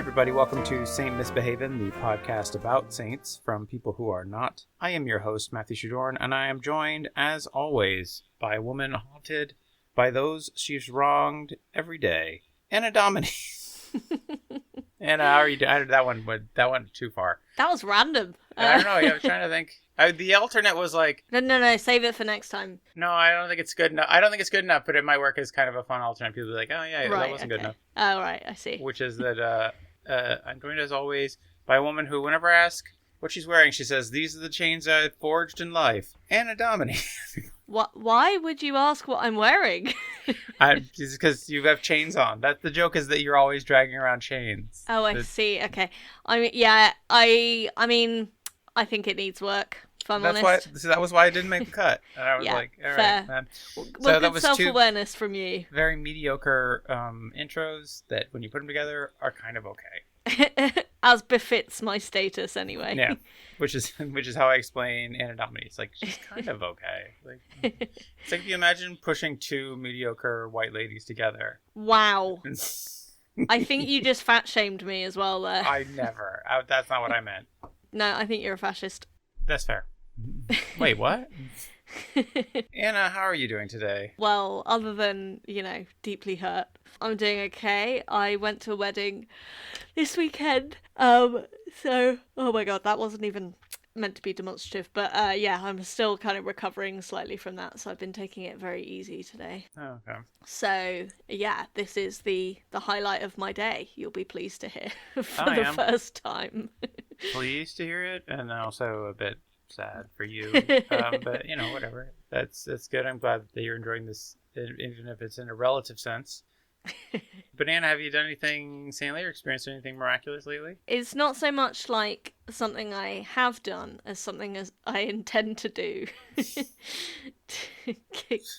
everybody. Welcome to Saint Misbehavin, the podcast about saints from people who are not. I am your host, Matthew Shadorn, and I am joined, as always, by a woman haunted by those she's wronged every day, Anna Domini. Anna, how are you doing? That went too far. That was random. I don't know. I was trying to think. The alternate was like... No. Save it for next time. No, I don't think it's good enough. I don't think it's good enough, but it might work as kind of a fun alternate. People will be like, oh, yeah, that wasn't good enough. Oh, right. I see. Which is that I'm joined, as always, by a woman who, whenever I ask what she's wearing, she says, these are the chains I forged in life. Anna Domini. Why would you ask what I'm wearing? Just because you have chains on. That's the joke, is that you're always dragging around chains. Oh, I see. Okay. I mean, I think it needs work, if I'm honest. That was why I didn't make the cut. And I was like, all right, man. Well, good self-awareness from you. Very mediocre intros that, when you put them together, are kind of okay. As befits my status, anyway. Yeah, which is how I explain Anna Domini. It's like, she's kind of okay. It's like if you imagine pushing two mediocre white ladies together. Wow. I think you just fat-shamed me as well there. I never. That's not what I meant. No, I think you're a fascist. That's fair. Wait, what? Anna, how are you doing today? Well, other than, deeply hurt, I'm doing okay. I went to a wedding this weekend. Oh my god, that wasn't even meant to be demonstrative. But I'm still kind of recovering slightly from that. So I've been taking it very easy today. Oh, okay. So, yeah, this is the highlight of my day, you'll be pleased to hear, for the first time. Pleased to hear it, and also a bit sad for you. But, whatever. That's good. I'm glad that you're enjoying this, even if it's in a relative sense. But Anna, have you done anything saintly or experienced anything miraculous lately? It's not so much like something I have done as something as I intend to do. Does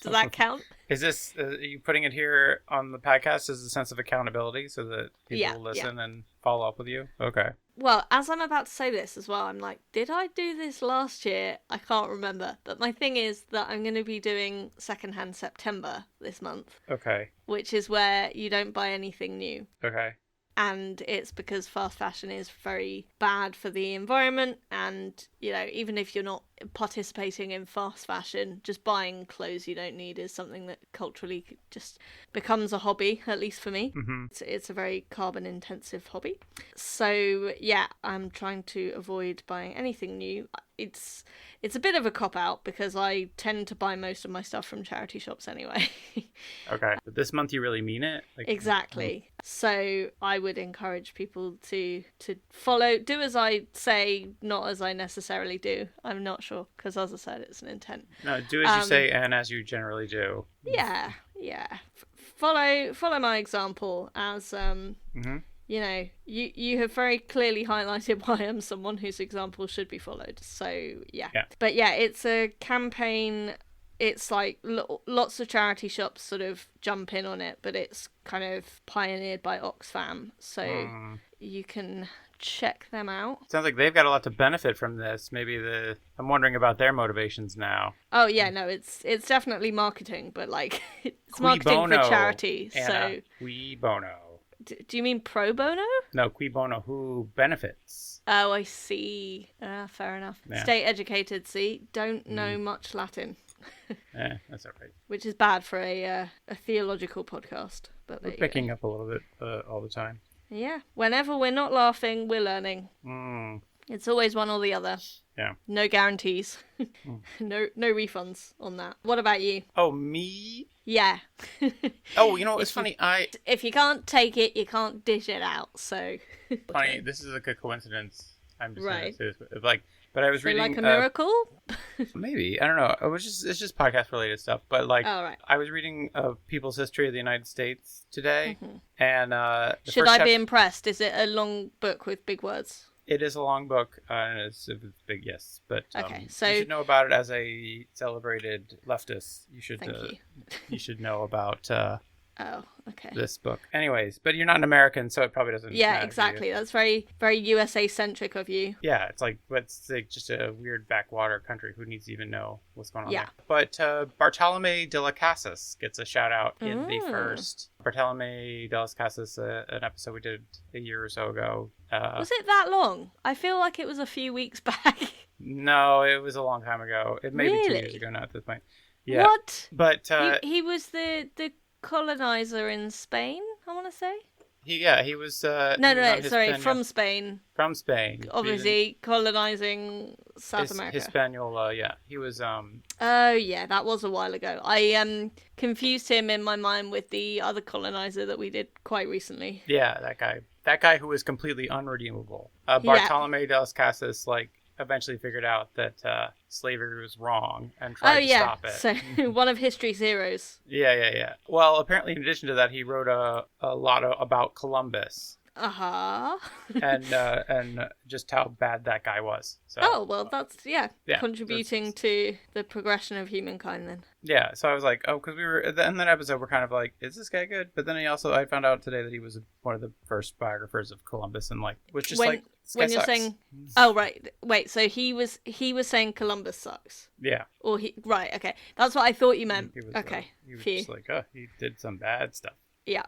that count? Is this, are you putting it here on the podcast as a sense of accountability so that people will listen and follow up with you? Okay. Well, as I'm about to say this as well, I'm like, did I do this last year? I can't remember. But my thing is that I'm going to be doing Secondhand September this month. Okay. Which is where you don't buy anything new. Okay. And it's because fast fashion is very bad for the environment. And, even if you're not participating in fast fashion, just buying clothes you don't need is something that culturally just becomes a hobby, at least for me. Mm-hmm. It's a very carbon intensive hobby. So, yeah, I'm trying to avoid buying anything new. It's a bit of a cop-out because I tend to buy most of my stuff from charity shops anyway. Okay. But this month you really mean it? Exactly. So I would encourage people to do as I say, not as I necessarily do. I'm not sure, because as I said, it's an intent. No, do as you say and as you generally do. Yeah. Follow my example as Mm-hmm. You have very clearly highlighted why I'm someone whose example should be followed. So, yeah. But yeah, it's a campaign. It's like lots of charity shops sort of jump in on it, but it's kind of pioneered by Oxfam. So you can check them out. Sounds like they've got a lot to benefit from this. I'm wondering about their motivations now. Oh, yeah, no, it's definitely marketing, but like it's Qui marketing bono, for charity. Anna. So Qui bono. Do you mean pro bono? No, qui bono, who benefits. Oh, I see. Fair enough. Yeah. Stay educated, see? Don't know much Latin. That's all right. Which is bad for a theological podcast. But we're picking up a little bit all the time. Yeah. Whenever we're not laughing, we're learning. It's always one or the other. Yeah. No guarantees. No refunds on that. What about you? Oh, me? Yeah. Oh, it's funny. If you can't take it, you can't dish it out. So. Funny. This is like a coincidence. I'm just right. But I was reading like a miracle. Maybe, I don't know. It's just podcast related stuff. But like, right. I was reading People's History of the United States today, and should I be impressed? Is it a long book with big words? It is a long book, and it's big, yes. But okay, so you should know about it as a celebrated leftist. You should thank you. You should know about Oh, okay. This book. Anyways, but you're not an American, so it probably doesn't matter exactly. That's very, very USA-centric of you. Yeah, it's like just a weird backwater country. Who needs to even know what's going on there? But Bartolome de las Casas gets a shout-out in the first. Bartolome de las Casas, an episode we did a year or so ago. Was it that long? I feel like it was a few weeks back. No, it was a long time ago. It may be 2 years ago now at this point. Yeah. What? But he was the colonizer in Spain, I want to say. He was from Spain. From Spain. Obviously colonizing South America. Hispaniola, yeah. He was Oh yeah, that was a while ago. I confused him in my mind with the other colonizer that we did quite recently. Yeah, that guy. That guy who was completely unredeemable. Bartolome de las Casas eventually figured out that slavery was wrong and tried to stop it. So one of history's heroes. Yeah. Well, apparently, in addition to that, he wrote a lot about Columbus. And just how bad that guy was. So, that's contributing to the progression of humankind then. Yeah, so I was like, because we were in that episode, we're kind of like, is this guy good? But then I found out today that he was one of the first biographers of Columbus, and was just when you're sucks. Saying, wait, so he was saying Columbus sucks. Yeah. Or okay, that's what I thought you meant. He was just like, he did some bad stuff. Yeah.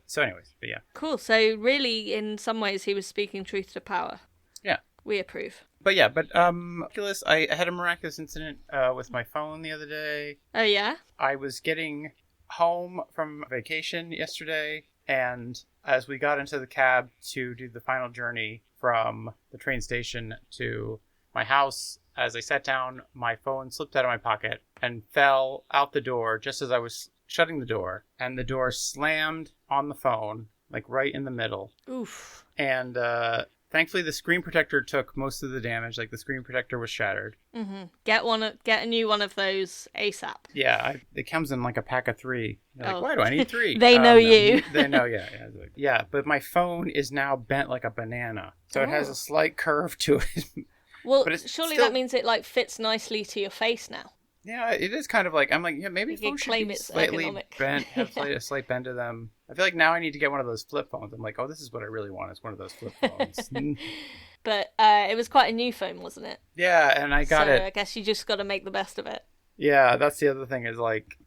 So anyways, but yeah. Cool. So really, in some ways, he was speaking truth to power. Yeah. We approve. But I had a miraculous incident with my phone the other day. Oh, yeah? I was getting home from vacation yesterday, and as we got into the cab to do the final journey from the train station to my house, as I sat down, my phone slipped out of my pocket and fell out the door just as I was shutting the door, and the door slammed on the phone, right in the middle. Oof. And thankfully the screen protector took most of the damage. The screen protector was shattered. Mm-hmm. Get a new one of those ASAP. Yeah, it comes in a pack of 3. You're why do I need 3? They know you. They know, yeah. Yeah, but my phone is now bent like a banana, so it has a slight curve to it. Well, surely that means it fits nicely to your face now. Yeah, it is kind of I'm maybe phones should be slightly bent, have a slight bend to them. I feel like now I need to get one of those flip phones. I'm like, this is what I really want, is one of those flip phones. But it was quite a new phone, wasn't it? Yeah, and I got it. So I guess you just got to make the best of it. Yeah, that's the other thing is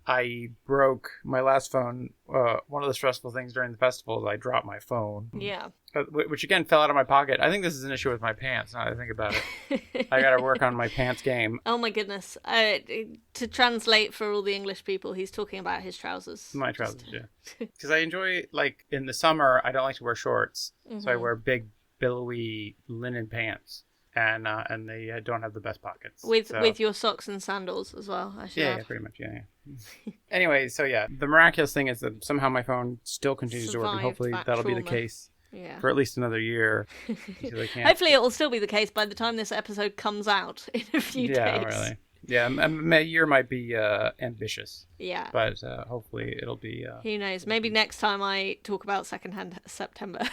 I broke my last phone. One of the stressful things during the festival is I dropped my phone. Yeah. Which again fell out of my pocket. I think this is an issue with my pants now that I think about it. I got to work on my pants game. Oh my goodness. To translate for all the English people, he's talking about his trousers. My trousers, yeah. Because I enjoy, in the summer, I don't like to wear shorts. Mm-hmm. So I wear big, billowy linen pants. And they don't have the best pockets. With your socks and sandals as well, I should add. Yeah, pretty much, yeah. Anyway, so yeah, the miraculous thing is that somehow my phone still continues to work, and hopefully that'll be the case for at least another year. Hopefully it will still be the case by the time this episode comes out in a few days. Yeah, really. Yeah, a year might be ambitious. Yeah. But hopefully it'll be... Who knows? Maybe next time I talk about secondhand September...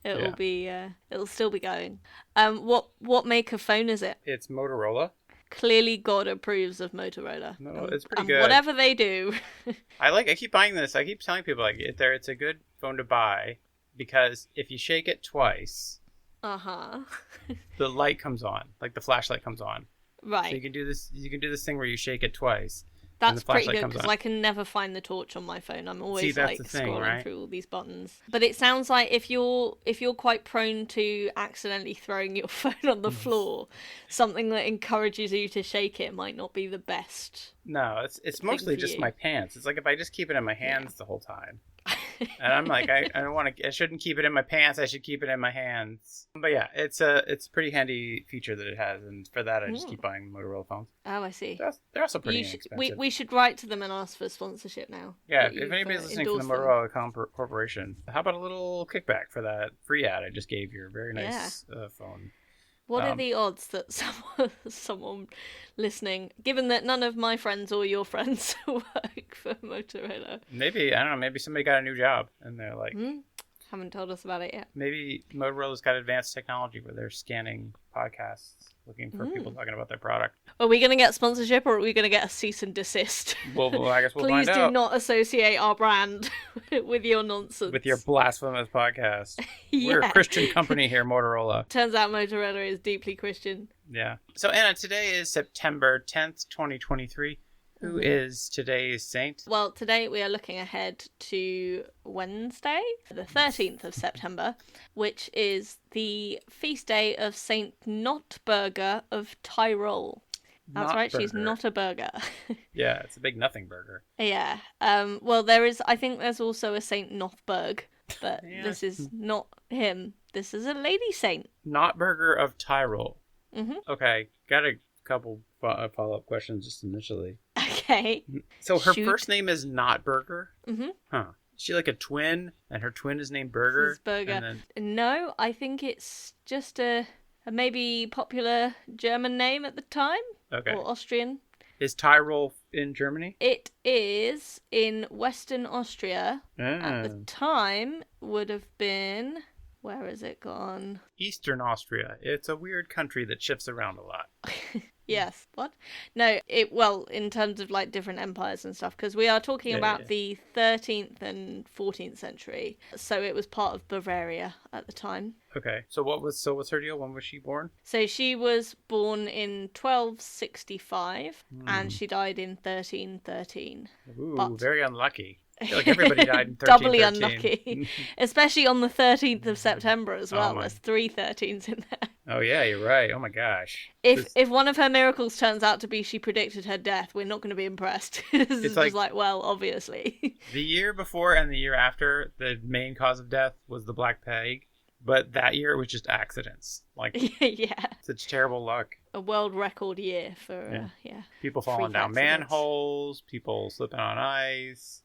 It'll be. It'll still be going. What make of phone is it? It's Motorola. Clearly, God approves of Motorola. No, it's pretty good. Whatever they do. I keep buying this. I keep telling people it's a good phone to buy because if you shake it twice, the light comes on, the flashlight comes on. Right. So you can do this. You can do this thing where you shake it twice. That's pretty good because I can never find the torch on my phone. I'm always scrolling through all these buttons. But it sounds like if you're quite prone to accidentally throwing your phone on the floor, something that encourages you to shake it might not be the best. No, it's mostly just my pants. It's if I just keep it in my hands the whole time. And I'm I don't want to. I shouldn't keep it in my pants. I should keep it in my hands. But yeah, it's a pretty handy feature that it has, and for that I just keep buying Motorola phones. Oh, I see. They're also pretty inexpensive. We should write to them and ask for sponsorship now. Yeah, if anybody's listening from the Motorola Corporation, how about a little kickback for that free ad I just gave your very nice phone? What are the odds that someone listening, given that none of my friends or your friends work for Motorola? Maybe, I don't know, maybe somebody got a new job and they're like, Haven't told us about it yet. Maybe Motorola's got advanced technology where they're scanning podcasts, looking for people talking about their product. Are we going to get sponsorship or are we going to get a cease and desist? Well, I guess we'll Please find out. do not associate our brand with your nonsense. With your blasphemous podcast. Yeah. We're a Christian company here, Motorola. Turns out Motorola is deeply Christian. Yeah. So, Anna, today is September 10th, 2023. Who is today's saint? Well, today we are looking ahead to Wednesday, the 13th of September, which is the feast day of Saint Notburga of Tyrol. That's right, she's not a burger. Yeah, it's a big nothing burger. Yeah. Well, I think there's also a Saint Nothburg, but this is not him. This is a lady saint. Notburga of Tyrol. Mm-hmm. Okay, got a couple follow-up questions just initially. Okay. So her first name is Notburga? Mm-hmm. Huh. Is she like a twin, and her twin is named Burger? Burger. No, I think it's just a maybe popular German name at the time. Okay. Or Austrian. Is Tyrol in Germany? It is in Western Austria. At the time would have been... Where has it gone? Eastern Austria. It's a weird country that shifts around a lot. Yes. What? No, in terms of like different empires and stuff, because we are talking about the 13th and 14th century. So it was part of Bavaria at the time. Okay. So what's her deal? When was she born? So she was born in 1265 and she died in 1313. Ooh, very unlucky. I feel like everybody died in 1313. Doubly unlucky. Especially on the 13th of September as well. There's 3 13s in there. Oh, yeah, you're right. Oh, my gosh. If one of her miracles turns out to be she predicted her death, we're not going to be impressed. It's just like, well, obviously. The year before and the year after, the main cause of death was the Black Plague. But that year, it was just accidents. Like, yeah. Such terrible luck. A world record year for, People falling down manholes, people slipping on ice,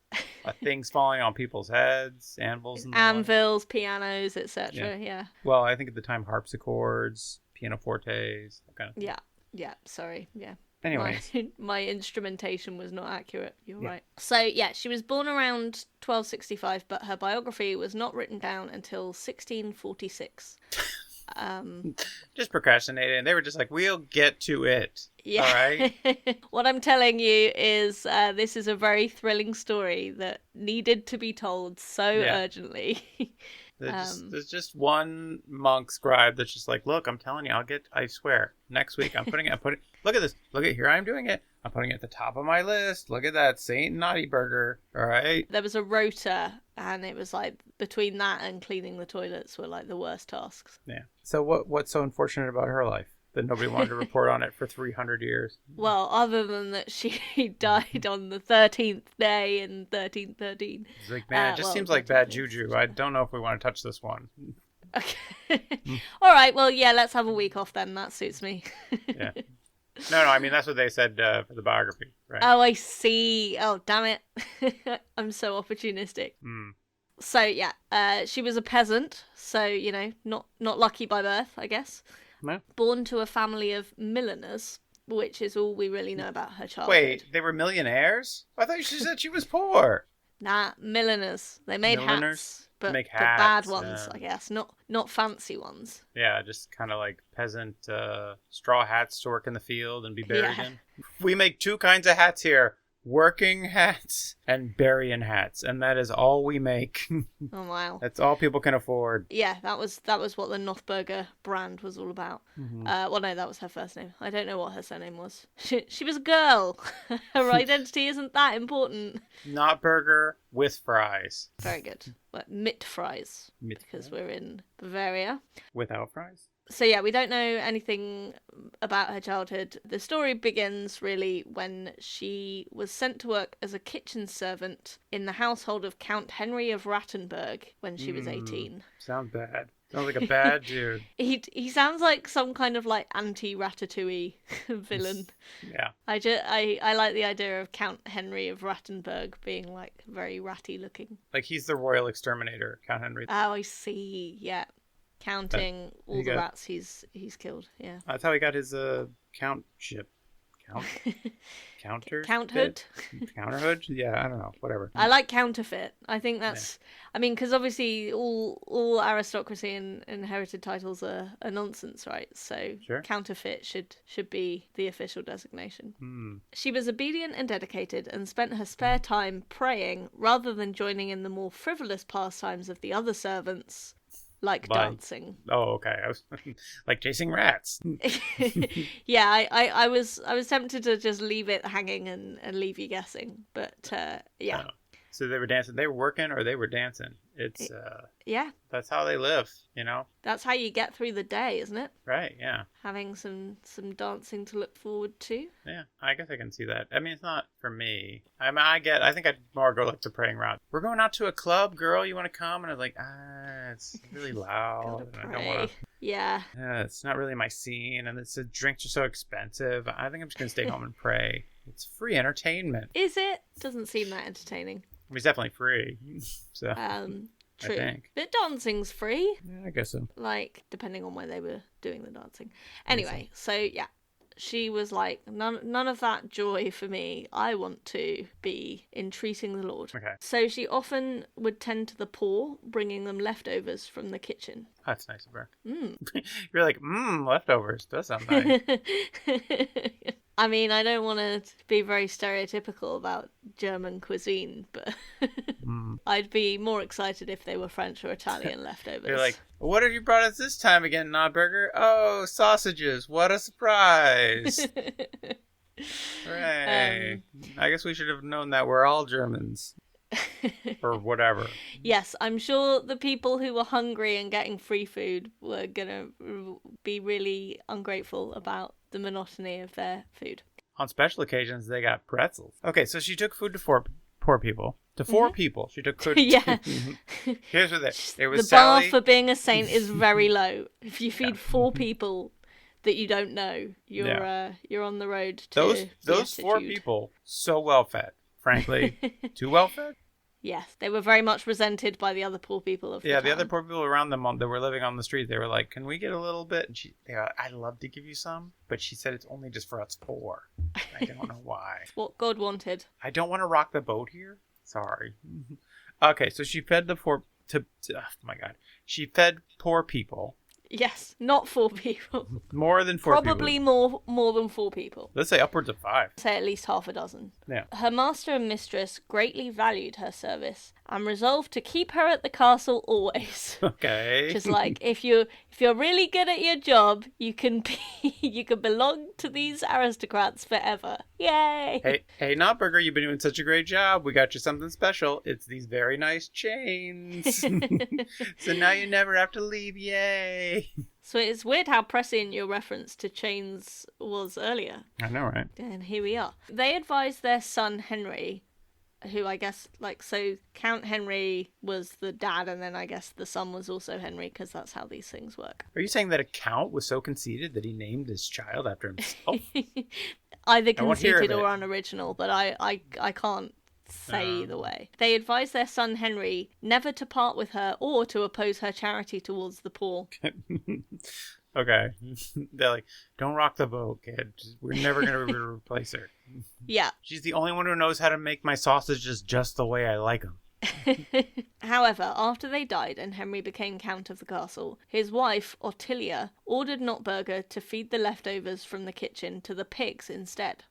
things falling on people's heads, anvils, pianos, etc. Yeah. Well, I think at the time, harpsichords, pianofortes, that kind of thing. Yeah. Sorry. Yeah. Anyways. My instrumentation was not accurate. You're right. So, she was born around 1265, but her biography was not written down until 1646. Just procrastinating. They were just like, we'll get to it. Yeah. All right. What I'm telling you is this is a very thrilling story that needed to be told so urgently. There's just one monk scribe that's just like, look, I'm telling you, I swear, next week look at this. Here I am doing it. I'm putting it at the top of my list. Look at that, Saint Naughty Burger. All right. There was a rota, and it was like between that and cleaning the toilets were like the worst tasks. Yeah. So what's so unfortunate about her life that nobody wanted to report on it for 300 years? Well, other than that she died on the 13th day in 1313. It's like, man, it just seems like bad juju. I don't know if we want to touch this one. Okay. All right. Well, let's have a week off then. That suits me. Yeah. No, I mean, that's what they said for the biography, right? Oh, I see. Oh, damn it. I'm so opportunistic. So, she was a peasant, so, not lucky by birth, I guess. No. Born to a family of milliners, which is all we really know about her childhood. Wait, they were millionaires? I thought she said she was poor. Nah, milliners. They made hats. But hats, bad ones, I guess. Not fancy ones. Yeah, just kind of like peasant straw hats to work in the field and be buried in. We make 2 kinds of hats here. Working hats and burying hats, and that is all we make. Oh wow! That's all people can afford. Yeah, that was what the Notburga brand was all about. Mm-hmm. Well, no, that was her first name. I don't know what her surname was. She was a girl. Her identity isn't that important. Notburger with fries. Very good. But mit fries because we're in Bavaria. Without fries. So we don't know anything about her childhood. The story begins really when she was sent to work as a kitchen servant in the household of Count Henry of Rattenberg when she was 18. Sounds bad. Sounds like a bad dude. He sounds like some kind of like anti-Ratatouille villain. Yeah. I like the idea of Count Henry of Rattenberg being like very ratty looking. Like he's the royal exterminator, Count Henry. Oh, I see. Yeah. Counting all the rats he's killed. Yeah. That's how he got his countship. Counterfeit? Counterhood? Yeah, I don't know. Whatever. I like counterfeit. I think that's... Yeah. I mean, because obviously all aristocracy and inherited titles are nonsense, right? So sure. Counterfeit should be the official designation. Hmm. She was obedient and dedicated and spent her spare time praying rather than joining in the more frivolous pastimes of the other servants. Like dancing. Oh, okay. I was like chasing rats. Yeah, I was tempted to just leave it hanging and leave you guessing, but yeah. Oh. So they were dancing. They were working or they were dancing. It's yeah. That's how they live, That's how you get through the day, isn't it? Right, yeah. Having some dancing to look forward to. Yeah, I guess I can see that. I mean, it's not for me. I think I'd more go like the praying route. We're going out to a club, girl. You want to come? And I was like, it's really loud. And I don't want to. Yeah. It's not really my scene, and the drinks are so expensive. I think I'm just gonna stay home and pray. It's free entertainment. Is it? Doesn't seem that entertaining. I mean, it's definitely free. So. True. I think. But dancing's free. Yeah, I guess so. Like, depending on where they were doing the dancing. Anyway, so yeah. She was like, none of that joy for me. I want to be entreating the Lord. Okay. So she often would tend to the poor, bringing them leftovers from the kitchen. That's nice of her. You're like, leftovers. Does sound nice. I mean, I don't want to be very stereotypical about German cuisine, but I'd be more excited if they were French or Italian leftovers. You're like, what have you brought us this time again, Notburga? Oh, sausages. What a surprise. Hooray. I guess we should have known that we're all Germans. Or whatever. Yes, I'm sure the people who were hungry and getting free food were going to be really ungrateful about the monotony of their food. On special occasions, they got pretzels. Okay, so she took food to poor people. To four people. She took food. Yeah. Here's what there was the Sally. bar for being a saint is very low. If you feed 4 people that you don't know, you're on the road to those 4 people, so well fed. Frankly, too well fed. Yes, they were very much resented by the other poor people of the town. The other poor people around them that were living on the street, they were like, can we get a little bit? And I'd love to give you some, but she said it's only just for us 4. I don't know why. It's what God wanted. I don't want to rock the boat here. Sorry. Okay, so she fed the poor... oh my God. She fed poor people. Yes, not 4 people. More than 4 Probably people. more than 4 people. Let's say upwards of 5. Say at least half a dozen. Yeah. Her master and mistress greatly valued her service and resolved to keep her at the castle always. Okay. Just like, if you're really good at your job, you can belong to these aristocrats forever. Yay! Hey, Notburga, you've been doing such a great job. We got you something special. It's these very nice chains. So now you never have to leave. Yay! So it's weird how prescient your reference to chains was earlier. I know, right? And here we are. They advised their son Henry, who I guess, so Count Henry was the dad, and then I guess the son was also Henry, because that's how these things work. Are you saying that a count was so conceited that he named his child after himself? Either conceited or unoriginal, but I can't say either way. They advised their son Henry never to part with her or to oppose her charity towards the poor. Okay. They're like, don't rock the boat, kid. We're never going to replace her. Yeah. She's the only one who knows how to make my sausages just the way I like them. However, after they died and Henry became Count of the castle, his wife, Ottilia, ordered Notburga to feed the leftovers from the kitchen to the pigs instead.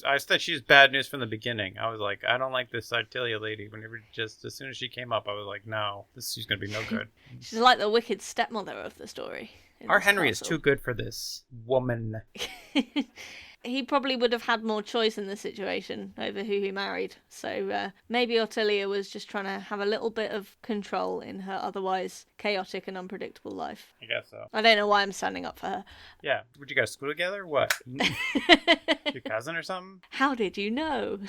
I said she's bad news from the beginning. I was like, I don't like this Ottilia lady. Whenever as soon as she came up, I was like, no, she's going to be no good. She's like the wicked stepmother of the story. Our Henry is too good for this woman. He probably would have had more choice in the situation over who he married. So maybe Ottilia was just trying to have a little bit of control in her otherwise chaotic and unpredictable life. I guess so. I don't know why I'm standing up for her. Yeah. Would you guys school together? What? Your cousin or something? How did you know?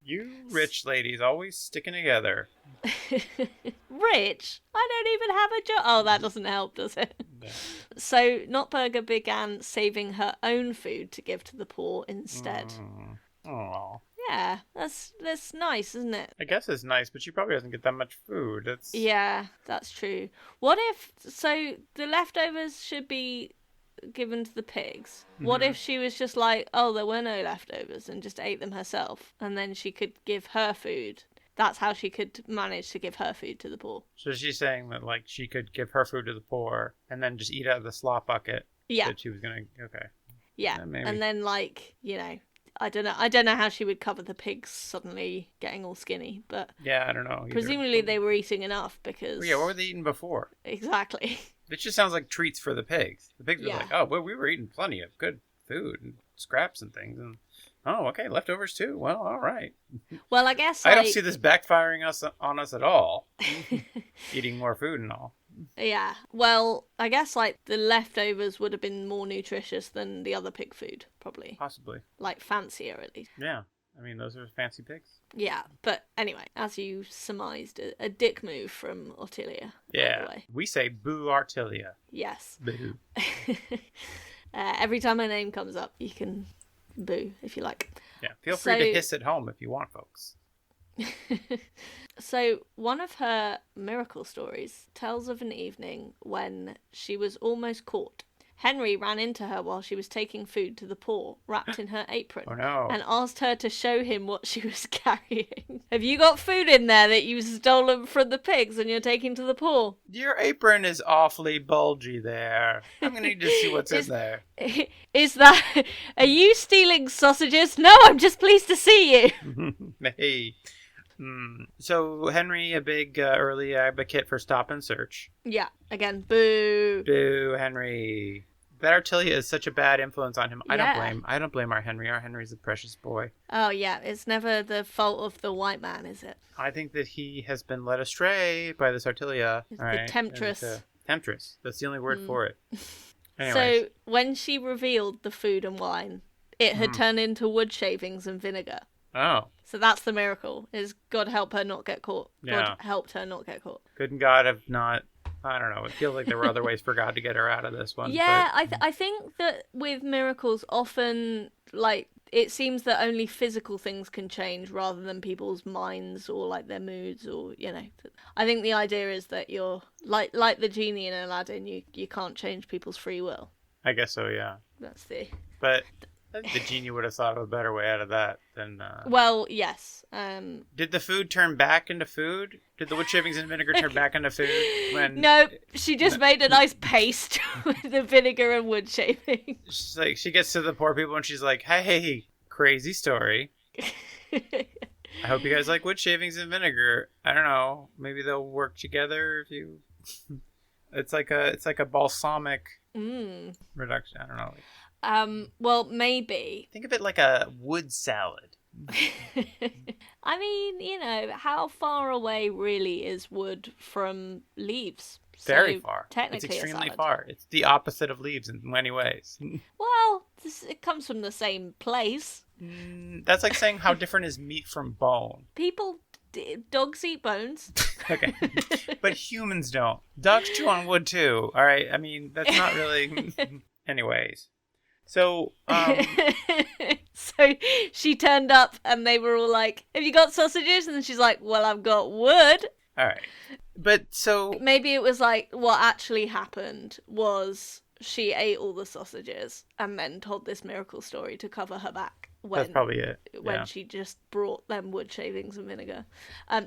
You rich ladies always sticking together. Rich? I don't even have a job. Oh, that doesn't help, does it? No. So Notburga began saving her own food to give to the poor instead. Aww. Yeah, that's nice, isn't it? I guess it's nice, but she probably doesn't get that much food. Yeah, that's true. What if... So the leftovers should be given to the pigs, what if she was just like, oh, there were no leftovers and just ate them herself, and then she could give her food? That's how she could manage to give her food to the poor. So she's saying that, like, she could give her food to the poor and then just eat out of the slop bucket. Yeah. That she was going to... Okay. Yeah. And then, like, you know, I don't know how she would cover the pigs suddenly getting all skinny, but... Yeah, I don't know. Presumably they were eating enough because... Well, yeah, what were they eating before? Exactly. It just sounds like treats for the pigs. The pigs were like, oh, well, we were eating plenty of good food and scraps and things, and... Oh, okay, leftovers too. Well, all right. Well, I guess I don't see this backfiring on us at all. Eating more food and all. Yeah. Well, I guess like the leftovers would have been more nutritious than the other pig food, probably. Possibly. Like fancier, at least. Yeah. I mean, those are fancy pigs. Yeah, but anyway, as you surmised, a dick move from Ortilia. Yeah. We say boo Ortilia. Yes. Boo. Every time my name comes up, you can boo if you like. Yeah, feel free to hiss at home if you want, folks. So one of her miracle stories tells of an evening when she was almost caught. Henry ran into her while she was taking food to the poor, wrapped in her apron, and asked her to show him what she was carrying. Have you got food in there that you've stolen from the pigs and you're taking to the poor? Your apron is awfully bulgy there. I'm going to need to see what's in there. Is that... Are you stealing sausages? No, I'm just pleased to see you. Hey. So Henry, a big early advocate for stop and search. Yeah, again, boo. Boo, Henry. That Artilia is such a bad influence on him. Yeah. I don't blame our Henry. Our Henry's a precious boy. Oh yeah, it's never the fault of the white man, is it? I think that he has been led astray by this Artilia. It's the temptress. Temptress. That's the only word for it. Anyways. So when she revealed the food and wine, it had turned into wood shavings and vinegar. Oh. So that's the miracle, is God help her not get caught. Yeah. God helped her not get caught. Couldn't God have not... I don't know. It feels like there were other ways for God to get her out of this one. Yeah, but... I think that with miracles, often, like, it seems that only physical things can change rather than people's minds or, like, their moods or, you know. I think the idea is that you're, like the genie in Aladdin, you can't change people's free will. I guess so, yeah. That's the... But... The genie would have thought of a better way out of that than... Well, yes. Did the food turn back into food? Did the wood shavings and vinegar turn back into food? No, she just made a nice paste with the vinegar and wood shavings. She's like, she gets to the poor people and she's like, hey, crazy story. I hope you guys like wood shavings and vinegar. I don't know. Maybe they'll work together if you... It's like a balsamic reduction. I don't know. Well, maybe. Think of it like a wood salad. I mean, you know, how far away really is wood from leaves? Very far. Technically, it's extremely far. It's the opposite of leaves in many ways. Well, it comes from the same place. That's like saying how different is meat from bone. Dogs eat bones. Okay. But humans don't. Dogs chew on wood too. All right. I mean, that's not really... Anyways. So, So she turned up and they were all like, have you got sausages? And then she's like, well, I've got wood. All right. But so... Maybe it was like, what actually happened was she ate all the sausages and then told this miracle story to cover her back. That's probably it. When she just brought them wood shavings and vinegar.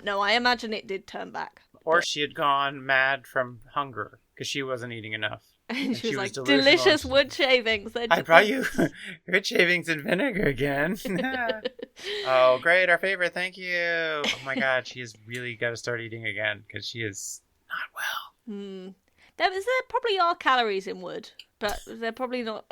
No, I imagine it did turn back. Or she had gone mad from hunger because she wasn't eating enough. And she was like, delicious wood shavings. I brought you wood shavings and vinegar again. Oh, great. Our favorite. Thank you. Oh, my God. She has really got to start eating again because she is not well. There probably are calories in wood, but they're probably not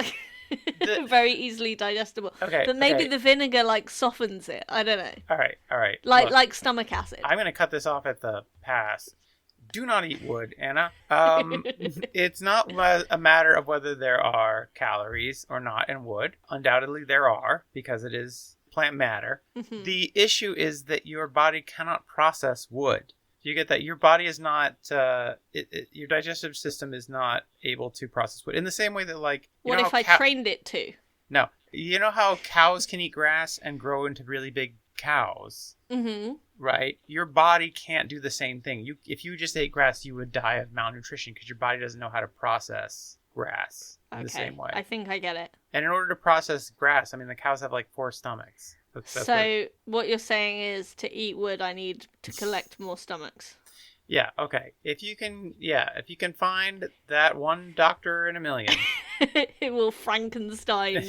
very easily digestible. Okay. But maybe the vinegar, like, softens it. I don't know. All right. Like stomach acid. I'm going to cut this off at the pass. Do not eat wood, Anna. It's not a matter of whether there are calories or not in wood. Undoubtedly there are, because it is plant matter. Mm-hmm. The issue is that your body cannot process wood. You get that? Your body is not, your digestive system is not able to process wood. In the same way that, like... What if I trained it to? No. You know how cows can eat grass and grow into really big cows? Mm-hmm. Right? Your body can't do the same thing. If you just ate grass, you would die of malnutrition because your body doesn't know how to process grass in the same way. I think I get it. And in order to process grass, I mean, the cows have like 4 stomachs. So what you're saying is to eat wood, I need to collect more stomachs. Yeah, okay. If you can find that one doctor in a million. It will Frankenstein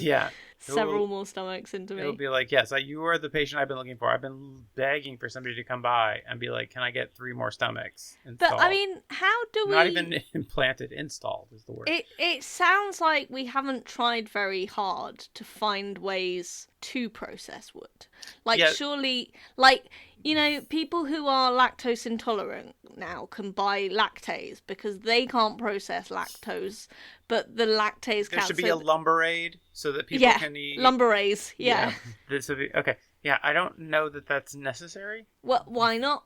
several more stomachs into me. It'll be like, yes, you are the patient I've been looking for. I've been begging for somebody to come by and be like, can I get 3 more stomachs installed? But, I mean, how do we... Not even implanted, installed is the word. It sounds like we haven't tried very hard to find ways to process wood. Like, surely... Like, you know, people who are lactose intolerant now can buy lactase because they can't process lactose, but the lactase... There should be a lumber aid so that people can eat... lumberase, yeah. This would be... Okay, yeah, I don't know that that's necessary. Well, why not?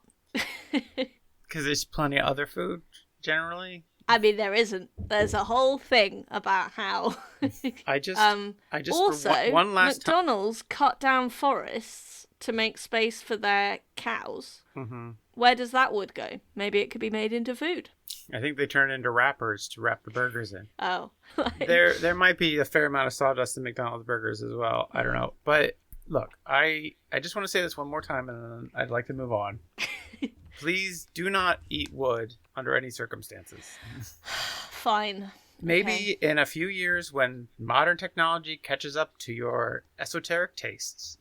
Because there's plenty of other food, generally. I mean, there isn't. There's a whole thing about how... I just also, one last McDonald's cut down forests to make space for their cows. Mm-hmm. Where does that wood go? Maybe it could be made into food. I think they turn it into wrappers to wrap the burgers in. Oh. There might be a fair amount of sawdust in McDonald's burgers as well. I don't know. But look, I just want to say this one more time and then I'd like to move on. Please do not eat wood under any circumstances. Fine. Maybe in a few years when modern technology catches up to your esoteric tastes,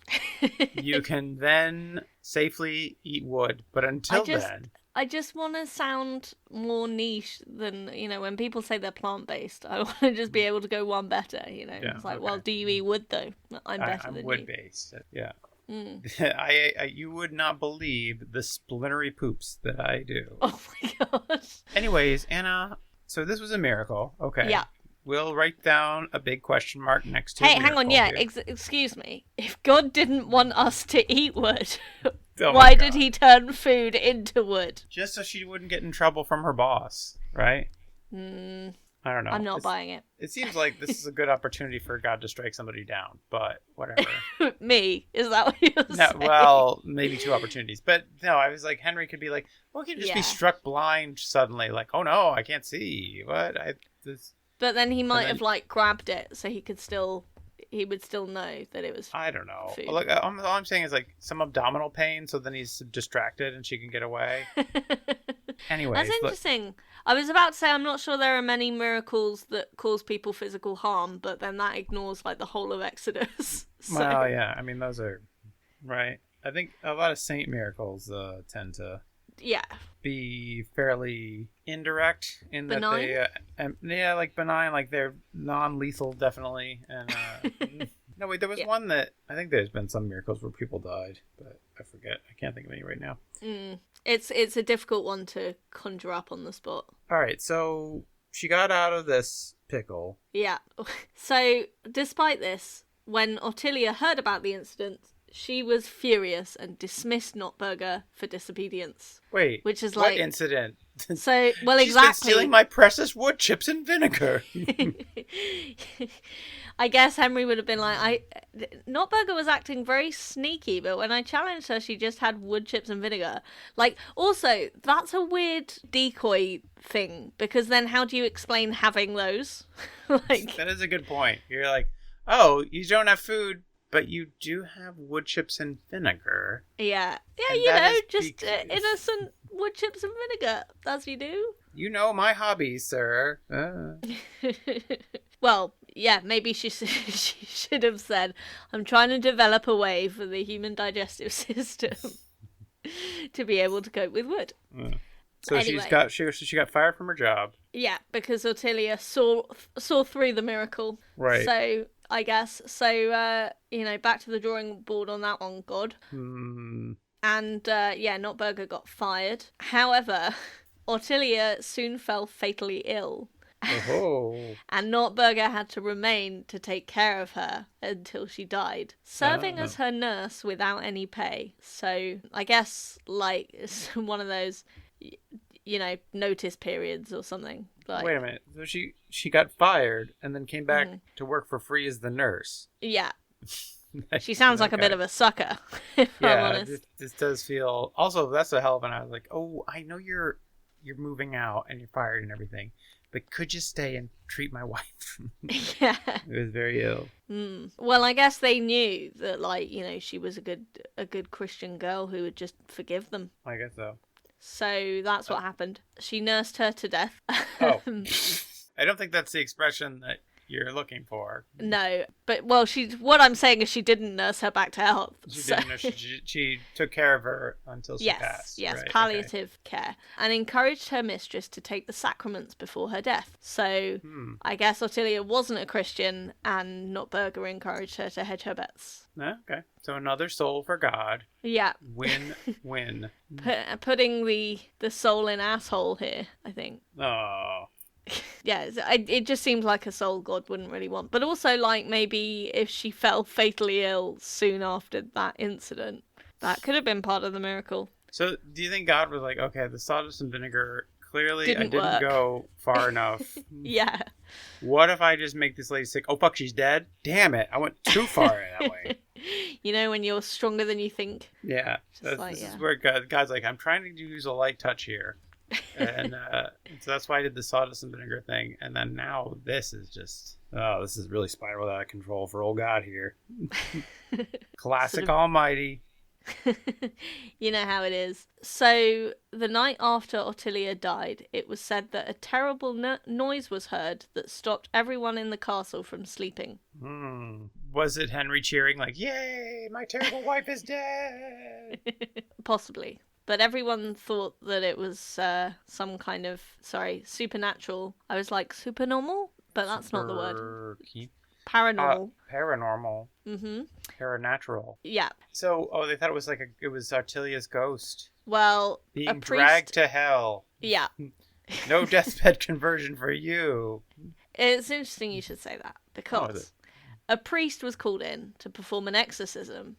you can then safely eat wood. But until then... I just want to sound more niche than, you know, when people say they're plant-based, I want to just be able to go one better, you know. Yeah, it's like, well, do you eat wood, though? I'm better than you. I'm wood-based, yeah. Mm. You would not believe the splintery poops that I do. Oh, my gosh. Anyways, Anna... So this was a miracle. Okay. Yeah. We'll write down a big question mark next to hang on. Yeah. Excuse me. If God didn't want us to eat wood, oh why did he turn food into wood? Just so she wouldn't get in trouble from her boss, right? I don't know. I'm not buying it. It seems like this is a good opportunity for God to strike somebody down, but whatever. Me? Is that what you're saying? Well, maybe 2 opportunities. But no, I was like, Henry could be like, well, he could just be struck blind suddenly. Like, oh no, I can't see. What? But then he might have like grabbed it so he would still know that it was I don't know. Food. Look, all I'm saying is like some abdominal pain, so then he's distracted and she can get away. Anyway, that's interesting. I was about to say I'm not sure there are many miracles that cause people physical harm, but then that ignores like the whole of Exodus. So. Well, yeah. I mean, those are right. I think a lot of saint miracles tend to be fairly indirect in benign? that they like benign, like they're non-lethal, definitely. And no, wait, there was one that I think there's been some miracles where people died, but I forget. I can't think of any right now. It's a difficult one to conjure up on the spot. All right, so she got out of this pickle. Yeah. So despite this, when Ottilia heard about the incident, she was furious and dismissed Notburga for disobedience. Wait, which is what like incident? So, well, She's exactly. Been stealing my precious wood chips and vinegar. I guess Henry would have been like, Notburga was acting very sneaky, but when I challenged her, she just had wood chips and vinegar. Like, also, that's a weird decoy thing, because then how do you explain having those? Like, that is a good point. You're like, oh, you don't have food, but you do have wood chips and vinegar. Yeah. Yeah, and you know, just innocent wood chips and vinegar. That's what you do. You know my hobbies, sir. Well, yeah, maybe she should have said, I'm trying to develop a way for the human digestive system to be able to cope with wood. So anyway. she got fired from her job. Yeah, because Ottilia saw through the miracle. Right. So, I guess. So, back to the drawing board on that one, God. And, Notburga got fired. However, Ottilia soon fell fatally ill. Oh. And Notburga had to remain to take care of her until she died, serving as her nurse without any pay. So, I guess, like, it's one of those, notice periods or something. Like, wait a minute. So she got fired and then came back to work for free as the nurse. Yeah. She sounds like a bit of a sucker, if I'm honest. This does feel... Also, that's a hell of an... I was like, oh, I know you're you're moving out and you're fired and everything, but could you stay and treat my wife? Yeah. It was very ill. Well, I guess they knew that, like, she was a good Christian girl who would just forgive them. I guess so. So that's what happened. She nursed her to death. Oh. I don't think that's the expression that you're looking for. No, but what I'm saying is she didn't nurse her back to health. She took care of her until she passed. Yes, right? palliative care, and encouraged her mistress to take the sacraments before her death. So I guess Ottilia wasn't a Christian, and Notburga encouraged her to hedge her bets. Okay, so another soul for God. Yeah. Win. Putting the soul in asshole here, I think. Oh. Yeah, it just seems like a soul God wouldn't really want. But also, like, maybe if she fell fatally ill soon after that incident, that could have been part of the miracle. So do you think God was like, okay, the sawdust and vinegar, clearly didn't go far enough. Yeah. What if I just make this lady sick? Oh, fuck, she's dead? Damn it, I went too far that way. When you're stronger than you think. Yeah. This is where God's like, I'm trying to use a light touch here. And so that's why I did the sawdust and vinegar thing. And then now this is really spiraled out of control for old God here. Classic almighty. You know how it is. So the night after Ottilia died, it was said that a terrible noise was heard that stopped everyone in the castle from sleeping. Was it Henry cheering like, yay, my terrible wife is dead? Possibly. But everyone thought that it was some kind of, supernatural. I was like, supernormal? But that's not the word. Paranormal. Paranormal. Mm-hmm. Paranatural. Yeah. So, they thought it was it was Artilia's ghost. Well, being dragged to hell. Yeah. No deathbed conversion for you. It's interesting you should say that, because a priest was called in to perform an exorcism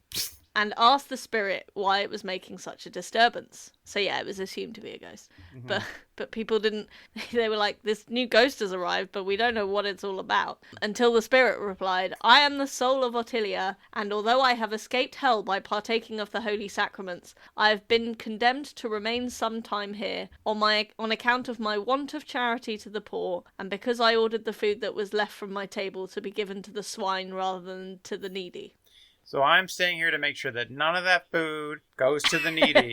and asked the spirit why it was making such a disturbance. So yeah, it was assumed to be a ghost. Mm-hmm. But people didn't, they were like, this new ghost has arrived, but we don't know what it's all about. Until the spirit replied, I am the soul of Ottilia, and although I have escaped hell by partaking of the holy sacraments, I have been condemned to remain some time here, on account of my want of charity to the poor, and because I ordered the food that was left from my table to be given to the swine rather than to the needy. So I'm staying here to make sure that none of that food goes to the needy.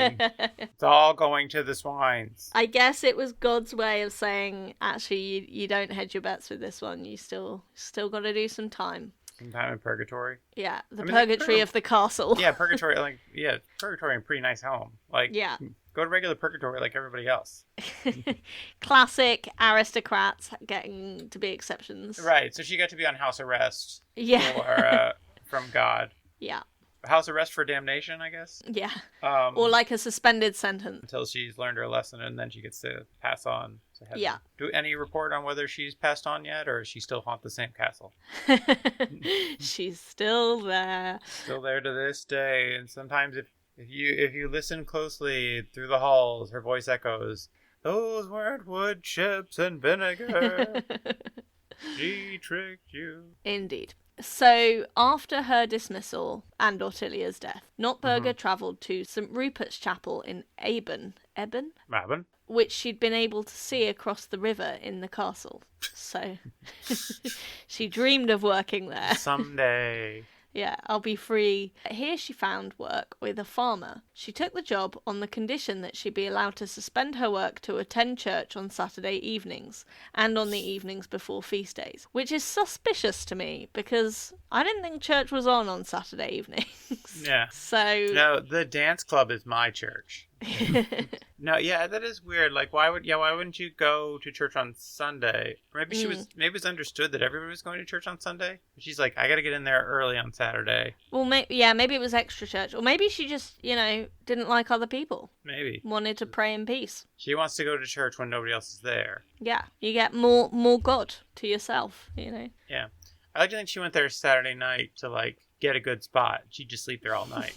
It's all going to the swines. I guess it was God's way of saying, actually, you don't hedge your bets with this one. You still got to do some time. Some time in purgatory? Yeah, purgatory of the castle. Yeah, purgatory, purgatory in a pretty nice home. Yeah. Go to regular purgatory like everybody else. Classic aristocrats getting to be exceptions. Right, so she got to be on house arrest. Yeah. From God. Yeah. House arrest for damnation, I guess. Yeah. Or like a suspended sentence. Until she's learned her lesson, and then she gets to pass on to heaven. Yeah. Do any report on whether she's passed on yet, or does she still haunt the same castle? She's still there. Still there to this day, and sometimes if you listen closely through the halls, her voice echoes, "Those weren't wood chips and vinegar. She tricked you." Indeed. So, after her dismissal and Ottilia's death, Notburga travelled to St. Rupert's Chapel in Eben, which she'd been able to see across the river in the castle. So, she dreamed of working there. Someday. Yeah, I'll be free. Here she found work with a farmer. She took the job on the condition that she'd be allowed to suspend her work to attend church on Saturday evenings and on the evenings before feast days, which is suspicious to me because I didn't think church was on Saturday evenings. Yeah. So no, the dance club is my church. No, yeah, that is weird. Like, why wouldn't you go to church on Sunday? Maybe maybe it's understood that everybody was going to church on Sunday. She's like, I got to get in there early on Saturday. Well, maybe it was extra church, or maybe she just, didn't like other people. Maybe wanted to pray in peace. She wants to go to church when nobody else is there. Yeah, you get more God to yourself. Yeah, I like to think she went there Saturday night to get a good spot. She'd just sleep there all night.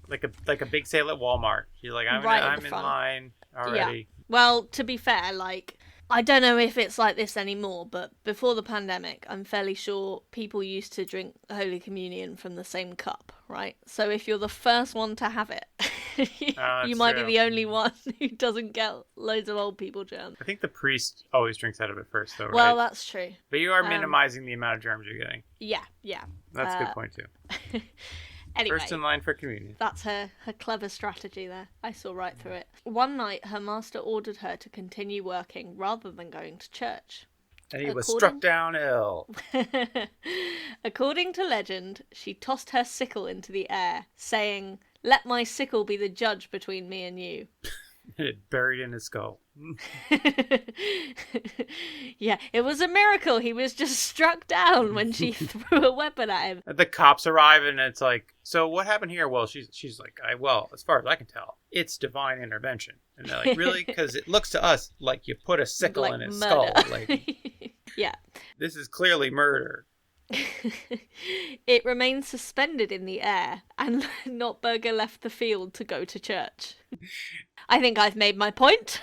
like a big sale at Walmart. She's like, I'm in line already. Yeah. Well, to be fair, I don't know if it's like this anymore, but before the pandemic, I'm fairly sure people used to drink Holy Communion from the same cup, right? So if you're the first one to have it, You might be the only one who doesn't get loads of old people germs. I think the priest always drinks out of it first, though, right? Well, that's true. But you are minimizing the amount of germs you're getting. Yeah. That's a good point, too. Anyway, first in line for communion. That's her clever strategy there. I saw right through it. One night, her master ordered her to continue working rather than going to church. And he was struck down ill. According to legend, she tossed her sickle into the air, saying, "Let my sickle be the judge between me and you." It buried in his skull. Yeah, it was a miracle. He was just struck down when she threw a weapon at him. The cops arrive and it's like, so what happened here? Well, she's like, well, as far as I can tell, it's divine intervention. And they're like, really? Because it looks to us like you put a sickle in his skull. Like, yeah. This is clearly murder. It remained suspended in the air, and Notburga left the field to go to church. I think I've made my point.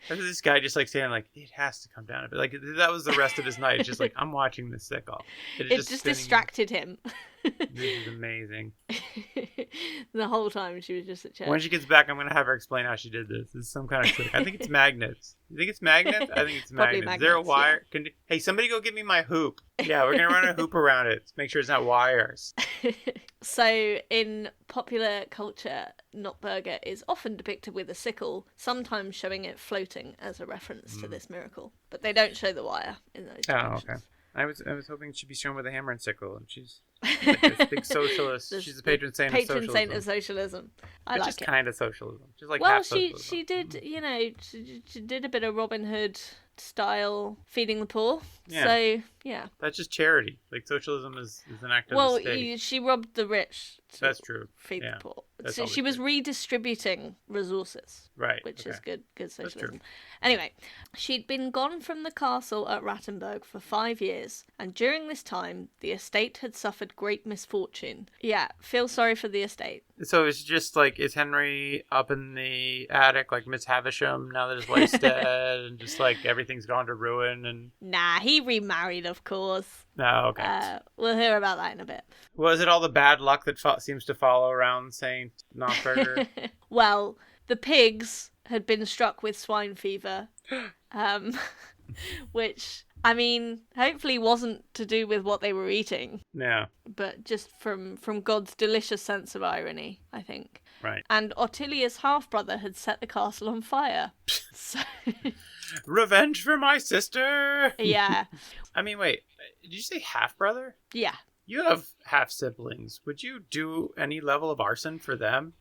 And this guy just like saying like, it has to come down a bit. Like that was the rest of his night. It's just like, I'm watching this sickle. It just distracted him. This is amazing. The whole time she was just at church. When she gets back, I'm going to have her explain how she did this. It's some kind of trick. I think it's magnets. You think it's magnets? I think it's magnets. Is there a wire? Yeah. Hey, somebody go get me my hoop. Yeah, we're going to run a hoop around it. Make sure it's not wires. So in popular culture, Notburga is often depicted with a sickle, sometimes showing it floating as a reference to this miracle. But they don't show the wire in those depictions. Oh, okay. I was hoping she'd be shown with a hammer and sickle, and she's like this big socialist. She's the patron saint of socialism. Patron saint of socialism. I like just kind of socialism. Just like well, half socialism. she did, she did a bit of Robin Hood style feeding the poor. Yeah. So, yeah. That's just charity. Like, socialism is an act of the state. Well, she robbed the rich to That's true. feed the poor. That's So she was redistributing resources. Right. Which is good socialism. That's true. Anyway, she'd been gone from the castle at Rattenberg for 5 years, and during this time, the estate had suffered great misfortune. Yeah, feel sorry for the estate. So it's just like, is Henry up in the attic like Miss Havisham now that his wife's dead, and just like everything's gone to ruin? And Nah, he remarried, of course. Oh, okay. We'll hear about that in a bit. Was it all the bad luck that seems to follow around Saint Notburga? Well, the pigs had been struck with swine fever, which, I mean, hopefully wasn't to do with what they were eating. Yeah. But just from God's delicious sense of irony, I think. Right. And Ottilia's half-brother had set the castle on fire. So... Revenge for my sister! Yeah. I mean, wait, did you say half-brother? Yeah. You have half-siblings. Would you do any level of arson for them?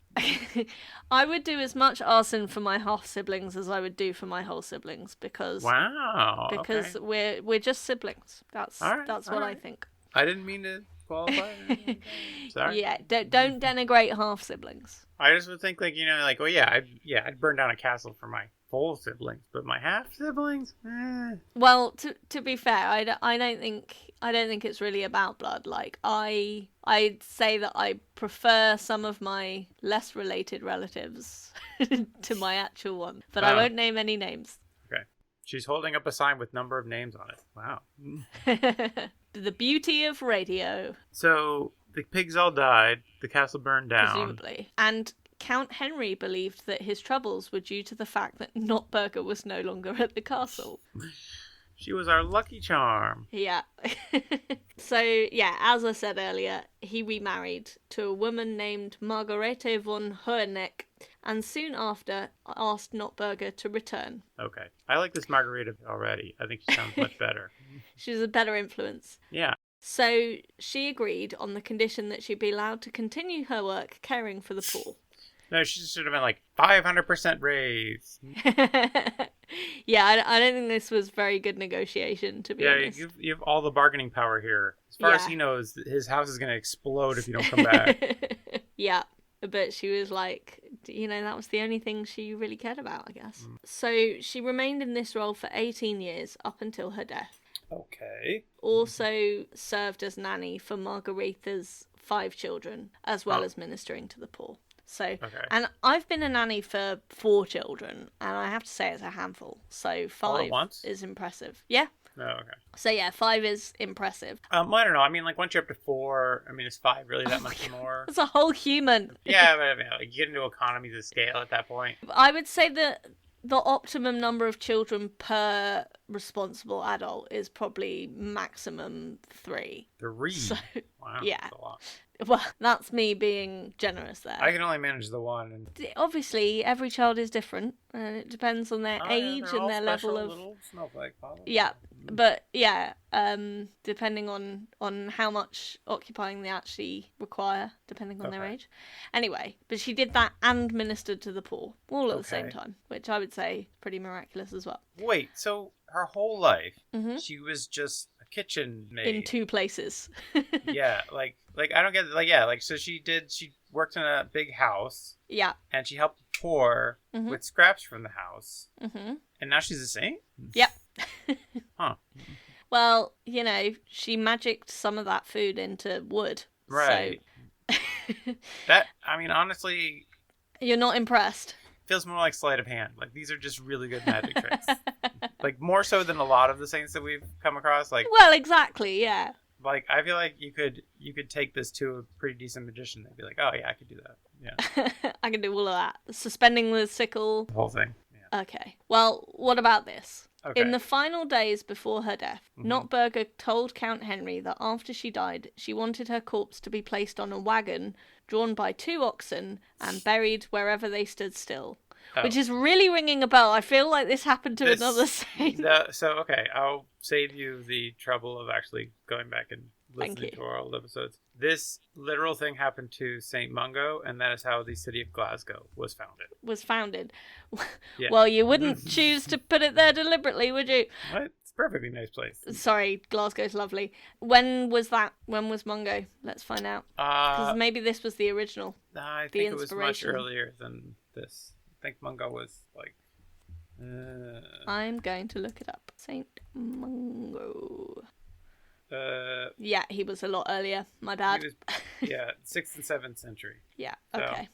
I would do as much arson for my half-siblings as I would do for my whole siblings, because... Wow. Because we're just siblings. That's what I think. I didn't mean to qualify. Sorry. Yeah, don't denigrate half-siblings. I just would think, like, like, oh yeah, I'd burn down a castle for my full siblings, but my half siblings. Well, to be fair, I don't think it's really about blood. Like I'd say that I prefer some of my less related relatives to my actual one, but I won't name any names. Okay. She's holding up a sign with number of names on it. Wow. The beauty of radio. So the pigs all died. The castle burned down. Presumably. And Count Henry believed that his troubles were due to the fact that Notburga was no longer at the castle. She was our lucky charm. Yeah. So, yeah, as I said earlier, he remarried to a woman named Margarete von Hoheneck, and soon after asked Notburga to return. Okay. I like this Margareta already. I think she sounds much better. She's a better influence. Yeah. So she agreed on the condition that she'd be allowed to continue her work caring for the poor. No, she should have been like 500% raise. Yeah, I don't think this was very good negotiation, to be honest. Yeah, you have all the bargaining power here. As far as he knows, his house is going to explode if you don't come back. Yeah, but she was like, that was the only thing she really cared about, I guess. So she remained in this role for 18 years, up until her death. Okay. Also served as nanny for Margarita's 5 children, as well as ministering to the poor. So, okay. And I've been a nanny for 4 children, and I have to say it's a handful. So 5 is impressive. Yeah. Oh, okay. So yeah, 5 is impressive. Well, I don't know. I mean, like, once you're up to 4, I mean, is 5 really that much more? It's a whole human. Yeah, but I mean, like, you get into economies of scale at that point. I would say that the optimum number of children per responsible adult is probably maximum 3. 3? So, wow, yeah. that's a lot. Well, that's me being generous there. I can only manage the 1. And... Obviously, every child is different, and it depends on their age and their level of. Little snowflake bottles. Yeah, but yeah, depending on how much occupying they actually require, depending on their age. Anyway, but she did that and ministered to the poor all at the same time, which I would say pretty miraculous as well. Wait, so her whole life, she was just a kitchen maid in 2 places. Yeah, like I don't get it. Like, yeah, like, so she worked in a big house. Yeah. And she helped the poor with scraps from the house. And now she's a saint? Yep. Huh. Well, you know, she magicked some of that food into wood. Right. So... that, I mean, honestly... You're not impressed? Feels more like sleight of hand. Like, these are just really good magic tricks. Like, more so than a lot of the saints that we've come across. Like, well, exactly, yeah. Like, I feel like you could take this to a pretty decent magician. They'd be like, oh, yeah, I could do that. Yeah. I can do all of that. Suspending the sickle. The whole thing. Yeah. Okay. Well, what about this? Okay. In the final days before her death, Notburga told Count Henry that after she died, she wanted her corpse to be placed on a wagon drawn by 2 oxen and buried wherever they stood still. Oh. Which is really ringing a bell. I feel like this happened to another saint. Okay, I'll save you the trouble of actually going back and listening to our old episodes. This literal thing happened to Saint Mungo, and that is how the city of Glasgow was founded. Yeah. Well, you wouldn't choose to put it there deliberately, would you? What? It's a perfectly nice place. Sorry, Glasgow's lovely. When was that? When was Mungo? Let's find out. Because maybe this was the original. I think it was much earlier than this. I think Mungo was like... I'm going to look it up. Saint Mungo. Yeah, he was a lot earlier. My bad. He was, 6th and 7th century. Yeah, okay.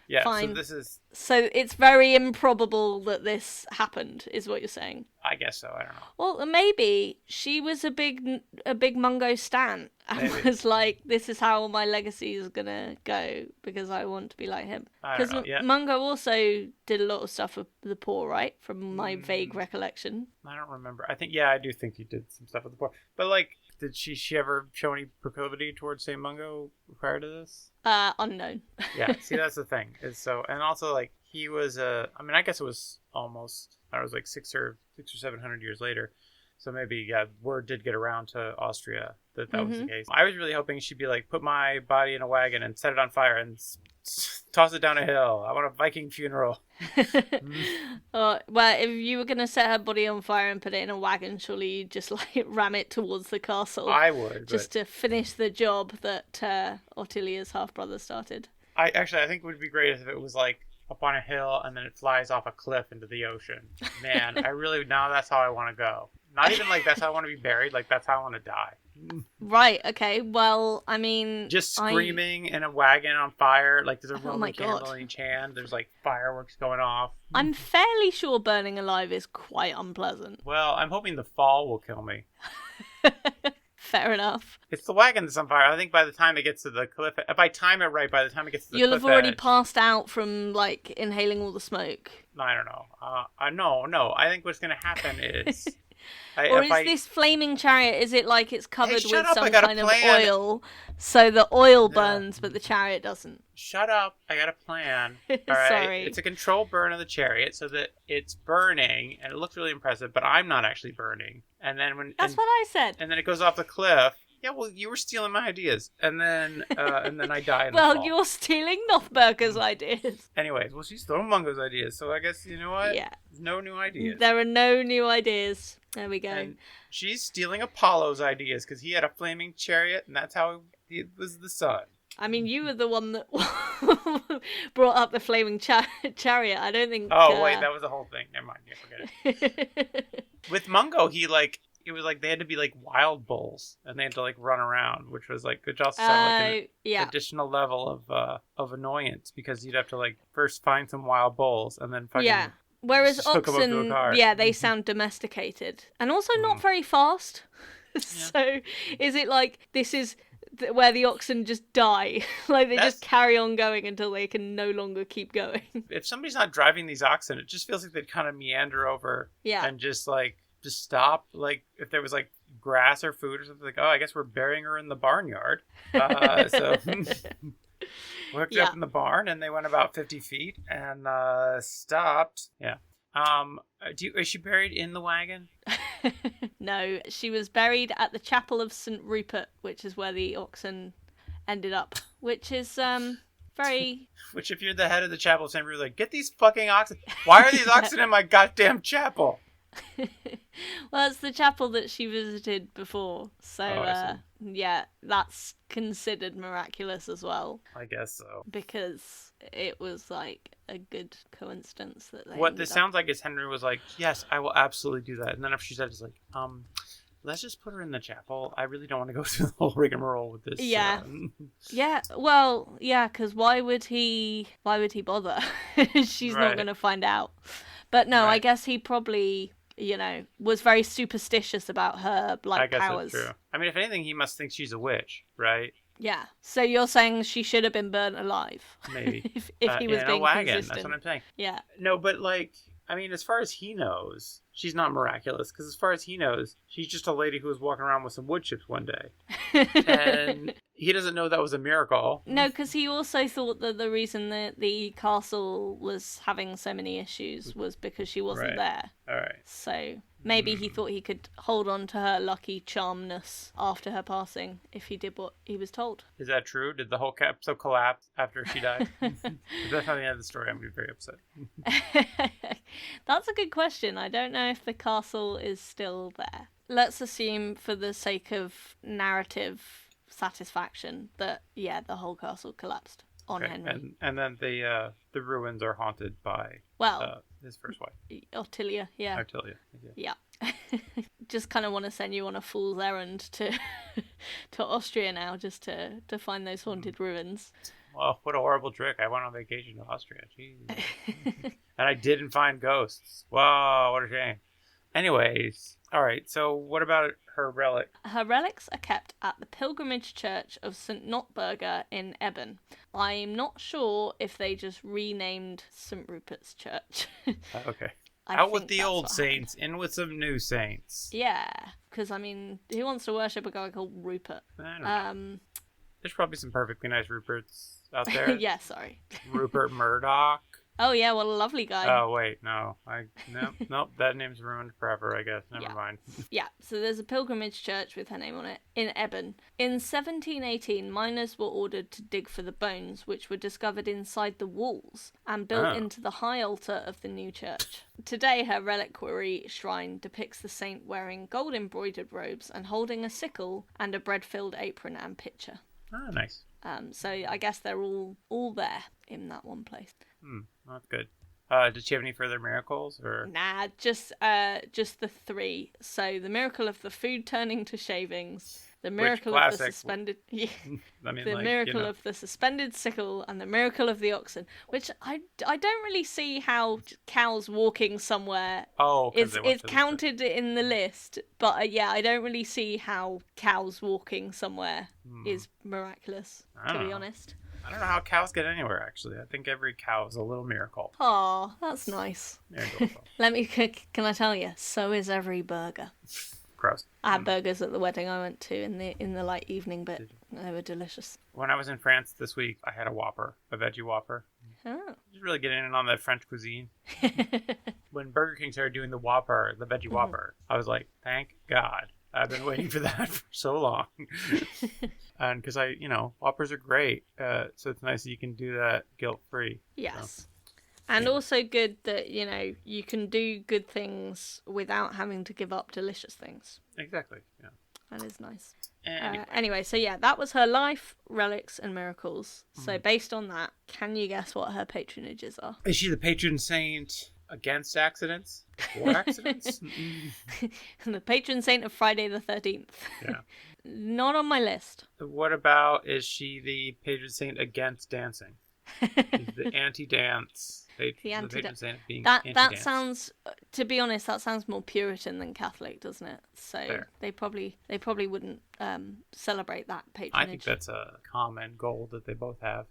Yeah, fine. So this is... So it's very improbable that this happened, is what you're saying? I guess so, I don't know. Well, maybe she was a big Mungo stan and was like, this is how my legacy is going to go because I want to be like him. Because Mungo also did a lot of stuff for the poor, right? From my vague recollection. I don't remember. I do think he did some stuff with the poor. But, like, did she ever show any proclivity towards St. Mungo prior to this? Unknown. Yeah, see, that's the thing. And also, like, he was I guess it was almost, I was like 600 or 700 years later. So maybe, word did get around to Austria that was the case. I was really hoping she'd be like, put my body in a wagon and set it on fire and toss it down a hill. I want a Viking funeral. Well, if you were going to set her body on fire and put it in a wagon, surely you'd just like ram it towards the castle. I would. Just to finish the job that Ottilia's half-brother started. I think it would be great if it was like up on a hill and then it flies off a cliff into the ocean. Man, now that's how I want to go. Not even like that's how I want to be buried. Like that's how I want to die. Right. Okay. Well, I mean, just screaming in a wagon on fire. Like there's a Roman candle in each hand. There's like fireworks going off. I'm fairly sure burning alive is quite unpleasant. Well, I'm hoping the fall will kill me. Fair enough. It's the wagon that's on fire. I think by the time it gets to the cliff, if I time it right, by the time it gets to the you'll cliff have already edge, passed out from like inhaling all the smoke. I don't know. No. I think what's going to happen is... this flaming chariot, is it like it's covered with some kind of plan. oil, so the oil burns, but the chariot doesn't? Shut up. I got a plan. All right? Sorry. It's a controlled burn of the chariot so that it's burning, and it looks really impressive, but I'm not actually burning. And then That's what I said. And then it goes off the cliff. Yeah, well, you were stealing my ideas. And then I die in the fall. Well, you're stealing Notburga's ideas. Anyways, well, she stole Mungo's ideas, so I guess, you know what? Yeah. There's no new ideas. There are no new ideas. There we go. And she's stealing Apollo's ideas, because he had a flaming chariot, and that's how he was the sun. I mean, you were the one that brought up the flaming chariot. I don't think... Oh, wait, that was the whole thing. Never mind. Yeah, forget it. With Mungo, it was like they had to be like wild bulls, and they had to like run around, which was like which also sounded like an additional level of annoyance, because you'd have to like first find some wild bulls and then fucking Whereas Just hook 'em up to a oxen, cart. yeah, they sound domesticated and also not very fast. So is it like this is where the oxen just die? Like they just carry on going until they can no longer keep going? If somebody's not driving these oxen, it just feels like they'd kind of meander over and just stop. Like if there was like grass or food or something, like, oh, I guess we're burying her in the barnyard. So hooked up in the barn, and they went about 50 feet and stopped. Yeah. Is she buried in the wagon? No, she was buried at the chapel of St. Rupert, which is where the oxen ended up, which is very... Which, if you're the head of the chapel of St. Rupert, like, get these fucking oxen. Why are these oxen in my goddamn chapel? Well, it's the chapel that she visited before, so yeah, that's considered miraculous as well. I guess so. Because it was like a good coincidence that they What this sounds like is Henry was like, yes, I will absolutely do that. And then after she said, it's like, let's just put her in the chapel. I really don't want to go through the whole rigmarole with this. Yeah. Yeah, well, yeah, because why would he bother? She's not going to find out. But no, I guess he probably... was very superstitious about her powers. I guess that's true. I mean, if anything, he must think she's a witch, right? Yeah. So you're saying she should have been burnt alive? Maybe. if he was in being a wagon. consistent. That's what I'm saying. Yeah. No, but I mean, as far as he knows, she's not miraculous. Because as far as he knows, she's just a lady who was walking around with some wood chips one day. And he doesn't know that was a miracle. No, because he also thought that the reason that the castle was having so many issues was because she wasn't there. All right. So maybe he thought he could hold on to her lucky charmness after her passing if he did what he was told. Is that true? Did the whole episode collapse after she died? If that's not the end of the story, I'm going to be very upset. That's a good question. I don't know if the castle is still there. Let's assume, for the sake of narrative satisfaction, that, the whole castle collapsed on Henry. And then the ruins are haunted by his first wife. Ottilia, yeah. Ottilia. Yeah. Just kind of want to send you on a fool's errand to Austria now, just to find those haunted ruins. Well, what a horrible trick. I went on vacation to Austria. Jeez. And I didn't find ghosts. Whoa, what a shame. Anyways, all right, so what about her relic? Her relics are kept at the pilgrimage church of St. Notburga in Eben. I'm not sure if they just renamed St. Rupert's church. Okay. Out with the old saints, in with some new saints. Yeah, because, I mean, who wants to worship a guy called Rupert? I don't know. There's probably some perfectly nice Ruperts out there. Yeah, sorry. Rupert Murdoch. Oh, yeah, what a lovely guy. Oh, wait, no. Nope, that name's ruined forever, I guess. Never mind. Yeah, so there's a pilgrimage church with her name on it in Eben. In 1718, miners were ordered to dig for the bones, which were discovered inside the walls and built into the high altar of the new church. Today, her reliquary shrine depicts the saint wearing gold-embroidered robes and holding a sickle and a bread-filled apron and pitcher. Oh, nice. So I guess they're all there in that one place. That's good. Did she have any further miracles, or? Nah, just the three. So the miracle of the food turning to shavings, the miracle of the suspended, miracle of the suspended sickle, and the miracle of the oxen. Which I don't really see how cows walking somewhere. It's counted in the list, but I don't really see how cows walking somewhere is miraculous. To be honest. I don't know how cows get anywhere, actually. I think every cow is a little miracle. Aw, that's nice. Can I tell you? So is every burger. Gross. I had burgers at the wedding I went to in the light evening bit. They were delicious. When I was in France this week, I had a Whopper, a veggie Whopper. Oh. Just really getting in on that French cuisine. When Burger King started doing the Whopper, the veggie Whopper, I was like, thank God. I've been waiting for that for so long. And because Whoppers are great. So it's nice that you can do that guilt-free. Yes. So. And also good that, you can do good things without having to give up delicious things. Exactly, yeah. That is nice. Anyway, so that was her life, relics, and miracles. So based on that, can you guess what her patronages are? Is she the patron saint against accidents? For accidents? The patron saint of Friday the 13th. Yeah. Not on my list. What about, is she the patron saint against dancing? She's the anti-dance. The anti-dance. patron saint of being That anti-dance. sounds, to be honest, that sounds more Puritan than Catholic, doesn't it? So Fair. they probably wouldn't celebrate that patronage. I think that's a common goal that they both have.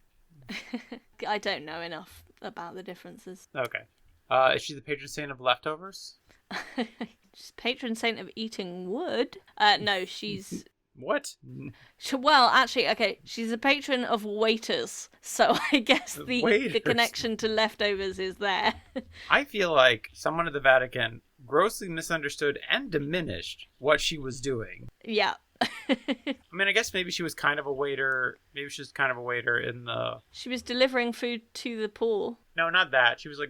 I don't know enough about the differences. Okay. Is she the patron saint of leftovers? She's patron saint of eating wood. No, she's... What? Well, actually, okay, she's a patron of waiters, so I guess the connection to leftovers is there. I feel like someone at the Vatican grossly misunderstood and diminished what she was doing. Yeah. I mean, I guess maybe she was kind of a waiter. Maybe she was kind of a waiter in the... She was delivering food to the poor. No, not that. She was like,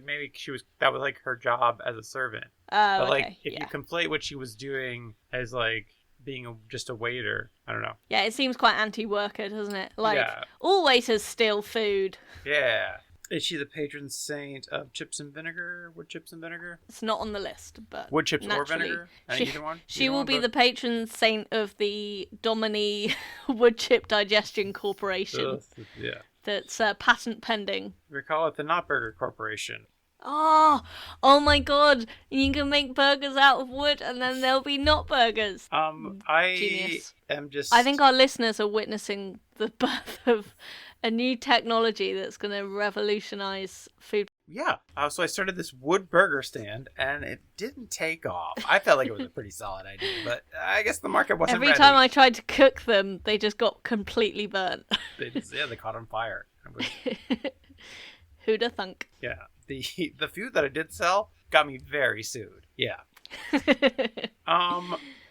that was like her job as a servant. But okay. like, if you conflate what she was doing as like being just a waiter, I don't know. Yeah, it seems quite anti-worker, doesn't it? Like, all waiters steal food. Yeah. Is she the patron saint of chips and vinegar? Wood chips and vinegar? It's not on the list, but wood chips naturally, or vinegar? Either one? She will be the patron saint of the Domini Wood Chip Digestion Corporation. Yeah. That's patent pending. We call it the Notburga Corporation. Oh my god! You can make burgers out of wood, and then there'll be not burgers. Genius. I think our listeners are witnessing the birth of a new technology that's going to revolutionize food. Yeah. So I started this wood burger stand, and it didn't take off. I felt like it was a pretty solid idea, but I guess the market wasn't ready. Every time I tried to cook them, they just got completely burnt. They caught on fire. Who'da thunk? Yeah. The few that I did sell got me very sued. Yeah.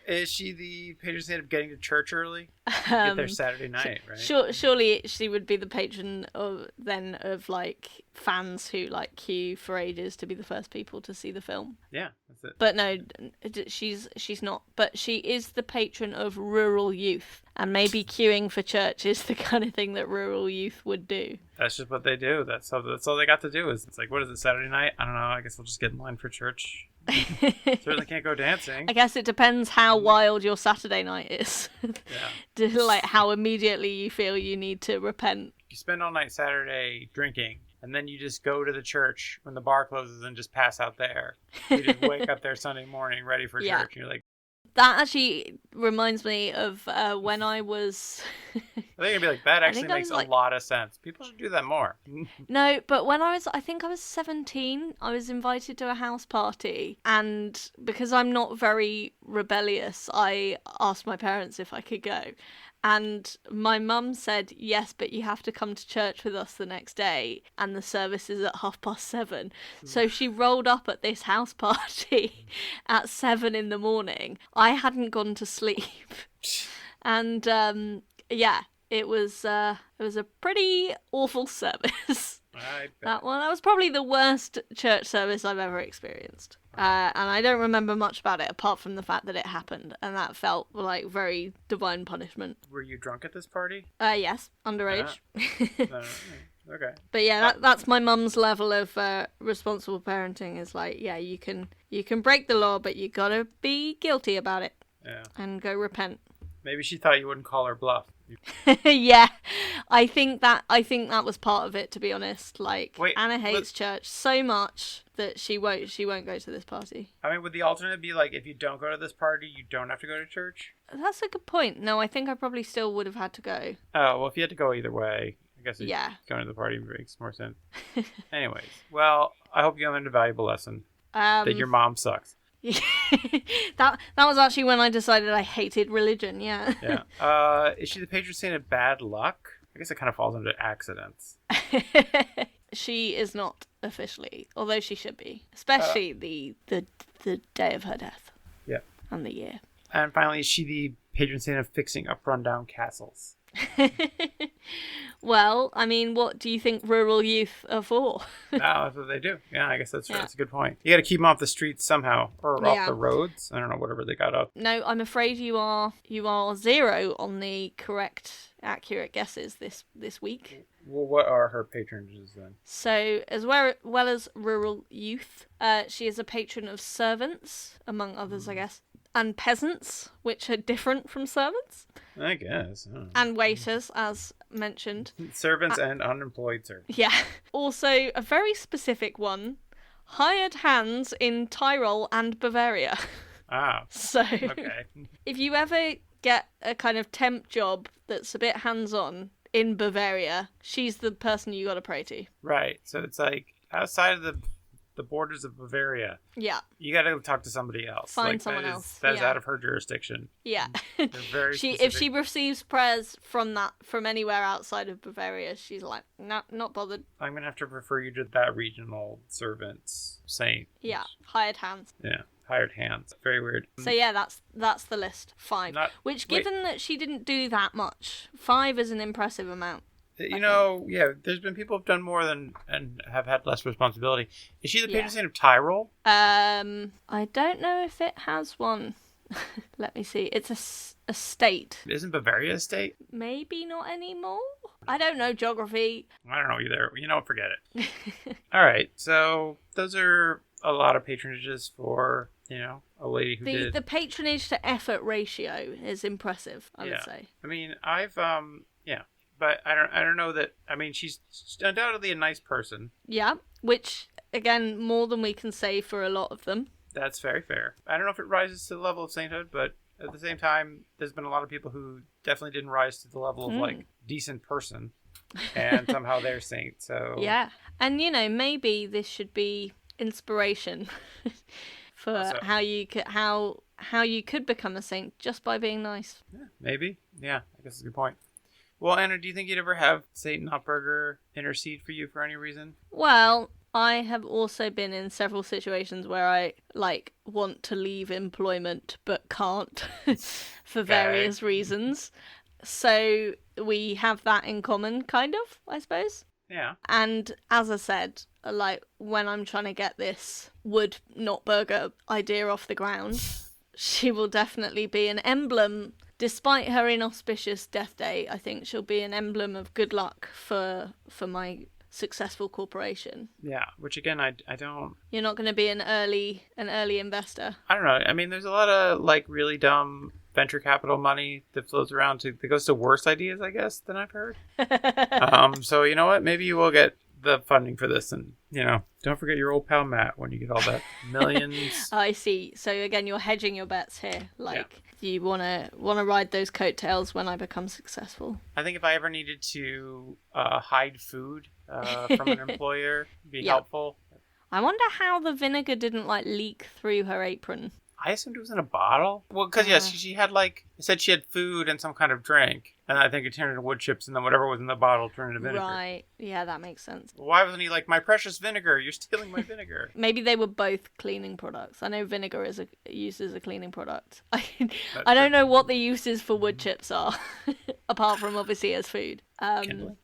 Is she the patron saint of getting to church early? Get there Saturday night, right? Surely she would be the patron of like fans who like queue for ages to be the first people to see the film. Yeah, that's it. But no, she's not. But she is the patron of rural youth, and maybe queuing for church is the kind of thing that rural youth would do. That's just what they do. That's all they got to do. Is it's like, what is it, Saturday night? I don't know. I guess I'll just get in line for church. Certainly can't go dancing. I guess it depends how wild your Saturday night is. Yeah. Like how immediately you feel you need to repent. You spend all night Saturday drinking, and then you just go to the church when the bar closes and just pass out there. You just wake up there Sunday morning ready for church, and you're like... That actually reminds me of when I was... I think it'd be like, that actually makes a lot of sense. People should do that more. No, but when I think I was 17, I was invited to a house party. And because I'm not very rebellious, I asked my parents if I could go. And my mum said, yes, but you have to come to church with us the next day. And the service is at 7:30. So she rolled up at this house party at 7 a.m. I hadn't gone to sleep. And it was a pretty awful service. That was probably the worst church service I've ever experienced. And I don't remember much about it apart from the fact that it happened, and that felt like very divine punishment. Were you drunk at this party? Yes, underage. Okay. But yeah, that's my mum's level of responsible parenting. Is like, yeah, you can break the law, but you gotta be guilty about it. Yeah. And go repent. Maybe she thought you wouldn't call her bluff. Yeah, I think that was part of it, to be honest. Like, Anna hates church so much that she won't go to this party. I mean, would the alternate be like, if you don't go to this party, you don't have to go to church? That's a good point. No, I think I probably still would have had to go. Oh, well, if you had to go either way, I guess going to the party makes more sense. Anyways, well, I hope you learned a valuable lesson. That your mom sucks. that was actually when I decided I hated religion. Yeah. Is she the patron saint of bad luck? I guess it kind of falls under accidents. She is not officially, although she should be, especially the day of her death. Yeah. And the year. And finally, is she the patron saint of fixing up rundown castles? Well, I mean, what do you think rural youth are for? No, that's what they do. Yeah, I guess that's a good point. You got to keep them off the streets somehow, or off the roads. I don't know, whatever they got up. No, I'm afraid you are 0 on the accurate guesses this week. Well, what are her patronages then? So, as well as rural youth, she is a patron of servants, among others, I guess, and peasants, which are different from servants. I guess. And waiters, as mentioned. Servants and unemployed servants. Yeah. Also, a very specific one. Hired hands in Tyrol and Bavaria. Ah. So, Okay. if you ever get a kind of temp job that's a bit hands-on in Bavaria, she's the person you got to pray to. Right. So it's like outside of the borders of Bavaria. Yeah. You got to talk to somebody else. Find someone else. That is out of her jurisdiction. Yeah. They're very If she receives prayers from anywhere outside of Bavaria, she's like, no, not bothered. I'm gonna have to refer you to that regional servant's saint. Yeah. Hired hands. Yeah. Hired hands. Very weird. So yeah, that's the list. 5. Given that she didn't do that much, 5 is an impressive amount. Yeah, there's been people who've done more and have had less responsibility. Is she the patron saint of Tyrol? I don't know if it has one. Let me see. It's a state. Isn't Bavaria a state? Maybe not anymore. I don't know geography. I don't know either. Forget it. All right, so those are a lot of patronages for, a lady who did... The patronage to effort ratio is impressive, I would say. I mean, I've, but I don't know that... I mean, she's undoubtedly a nice person. Yeah, which, again, more than we can say for a lot of them. That's very fair. I don't know if it rises to the level of sainthood, but at the same time, there's been a lot of people who definitely didn't rise to the level of, decent person. And somehow they're saints, so... Yeah. And, maybe this should be inspiration for how you could become a saint just by being nice. Yeah, maybe. Yeah, I guess that's a good point. Well, Anna, do you think you'd ever have Saint Notburga intercede for you for any reason? Well, I have also been in several situations where I, want to leave employment but can't for various reasons. So we have that in common, kind of, I suppose. Yeah. And as I said, when I'm trying to get this Notburga idea off the ground, she will definitely be an emblem. Despite her inauspicious death day, I think she'll be an emblem of good luck for my successful corporation. Yeah, which again, I don't... You're not going to be an early investor. I don't know. I mean, there's a lot of, really dumb venture capital money that flows around that goes to worse ideas, I guess, than I've heard. So, you know what? Maybe you will get the funding for this, and, don't forget your old pal Matt when you get all that millions. I see. So, again, you're hedging your bets here. You want to ride those coattails when I become successful. I think if I ever needed to hide food from an employer, it'd be helpful. I wonder how the vinegar didn't leak through her apron. I assumed it was in a bottle. Well, because she had it said she had food and some kind of drink, and I think it turned into wood chips, and then whatever was in the bottle turned into vinegar. Right? Yeah, that makes sense. Why wasn't he like, my precious vinegar? You're stealing my vinegar. Maybe they were both cleaning products. I know vinegar is used as a cleaning product. I don't know what the uses for wood chips are, apart from obviously as food. No.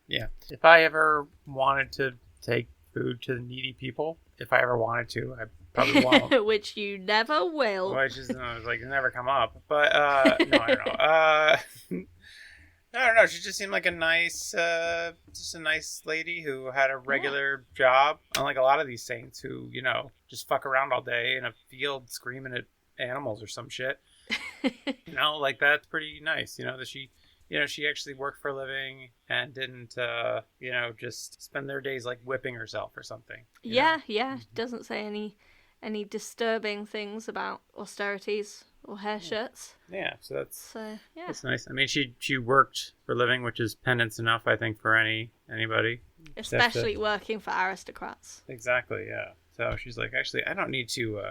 Yeah. If I ever wanted to take food to the needy people, if I ever wanted to, I probably won't. Which you never will. Which is never come up. But no, I don't know. I don't know. She just seemed like a nice lady who had a regular job. Unlike a lot of these saints who, just fuck around all day in a field screaming at animals or some shit. That's pretty nice. That she actually worked for a living and didn't, just spend their days whipping herself or something. Yeah. Doesn't say any disturbing things about austerities or hair shirts. Yeah, so that's nice. I mean, she worked for a living, which is penance enough, I think, for anybody. Especially working for aristocrats. Exactly, yeah. So she's like, actually, I don't need to...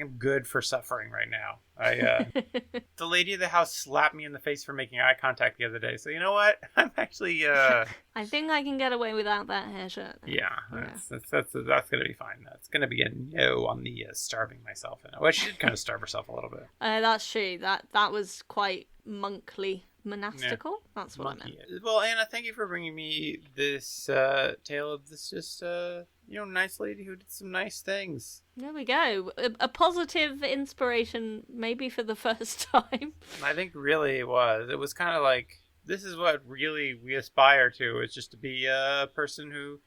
I'm good for suffering right now. The lady of the house slapped me in the face for making eye contact the other day. So you know what? I'm actually. I think I can get away without that hair shirt. Yeah, that's gonna be fine. That's gonna be a no on the starving myself. Well, she did kind of starve herself a little bit. That's true. That was quite monkly. Monastical? Yeah. That's what I meant. Well, Anna, thank you for bringing me this tale of this just, nice lady who did some nice things. There we go. A positive inspiration, maybe for the first time. I think really it was. It was kind of like, this is what really we aspire to, is just to be a person who,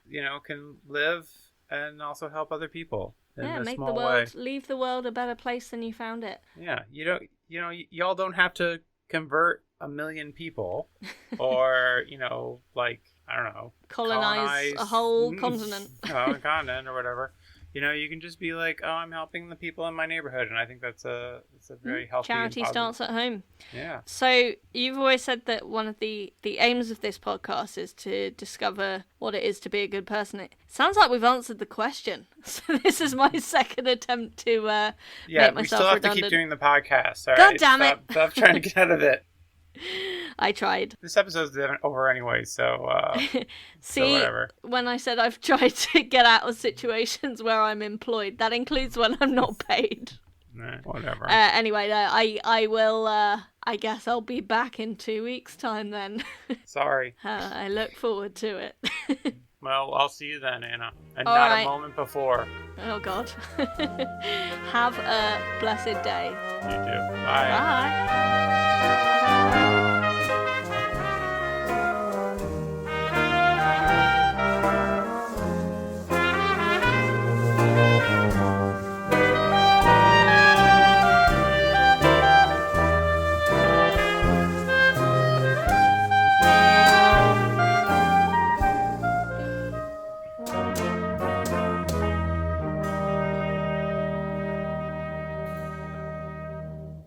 can live and also help other people. Leave the world a better place than you found it. Yeah, y'all don't have to convert 1 million people, or, you know, like, I don't know, colonize a whole continent. A continent or whatever. You know, you can just be like, oh, I'm helping the people in my neighborhood, and I think that's a very healthy charity starts at home. Yeah. So you've always said that one of the aims of this podcast is to discover what it is to be a good person. It sounds like we've answered the question. So this is my second attempt to make myself redundant. We still have to keep doing the podcast. All God right? damn it! Stop trying to get out of it. I tried. This episode's over anyway, so See, so whatever. When I said I've tried to get out of situations where I'm employed, that includes when I'm not paid. Whatever. Anyway, I will. I guess I'll be back in 2 weeks' time then. Sorry. I look forward to it. Well, I'll see you then, Anna, and All not right. a moment before. Oh God. Have a blessed day. You too. Bye. Bye.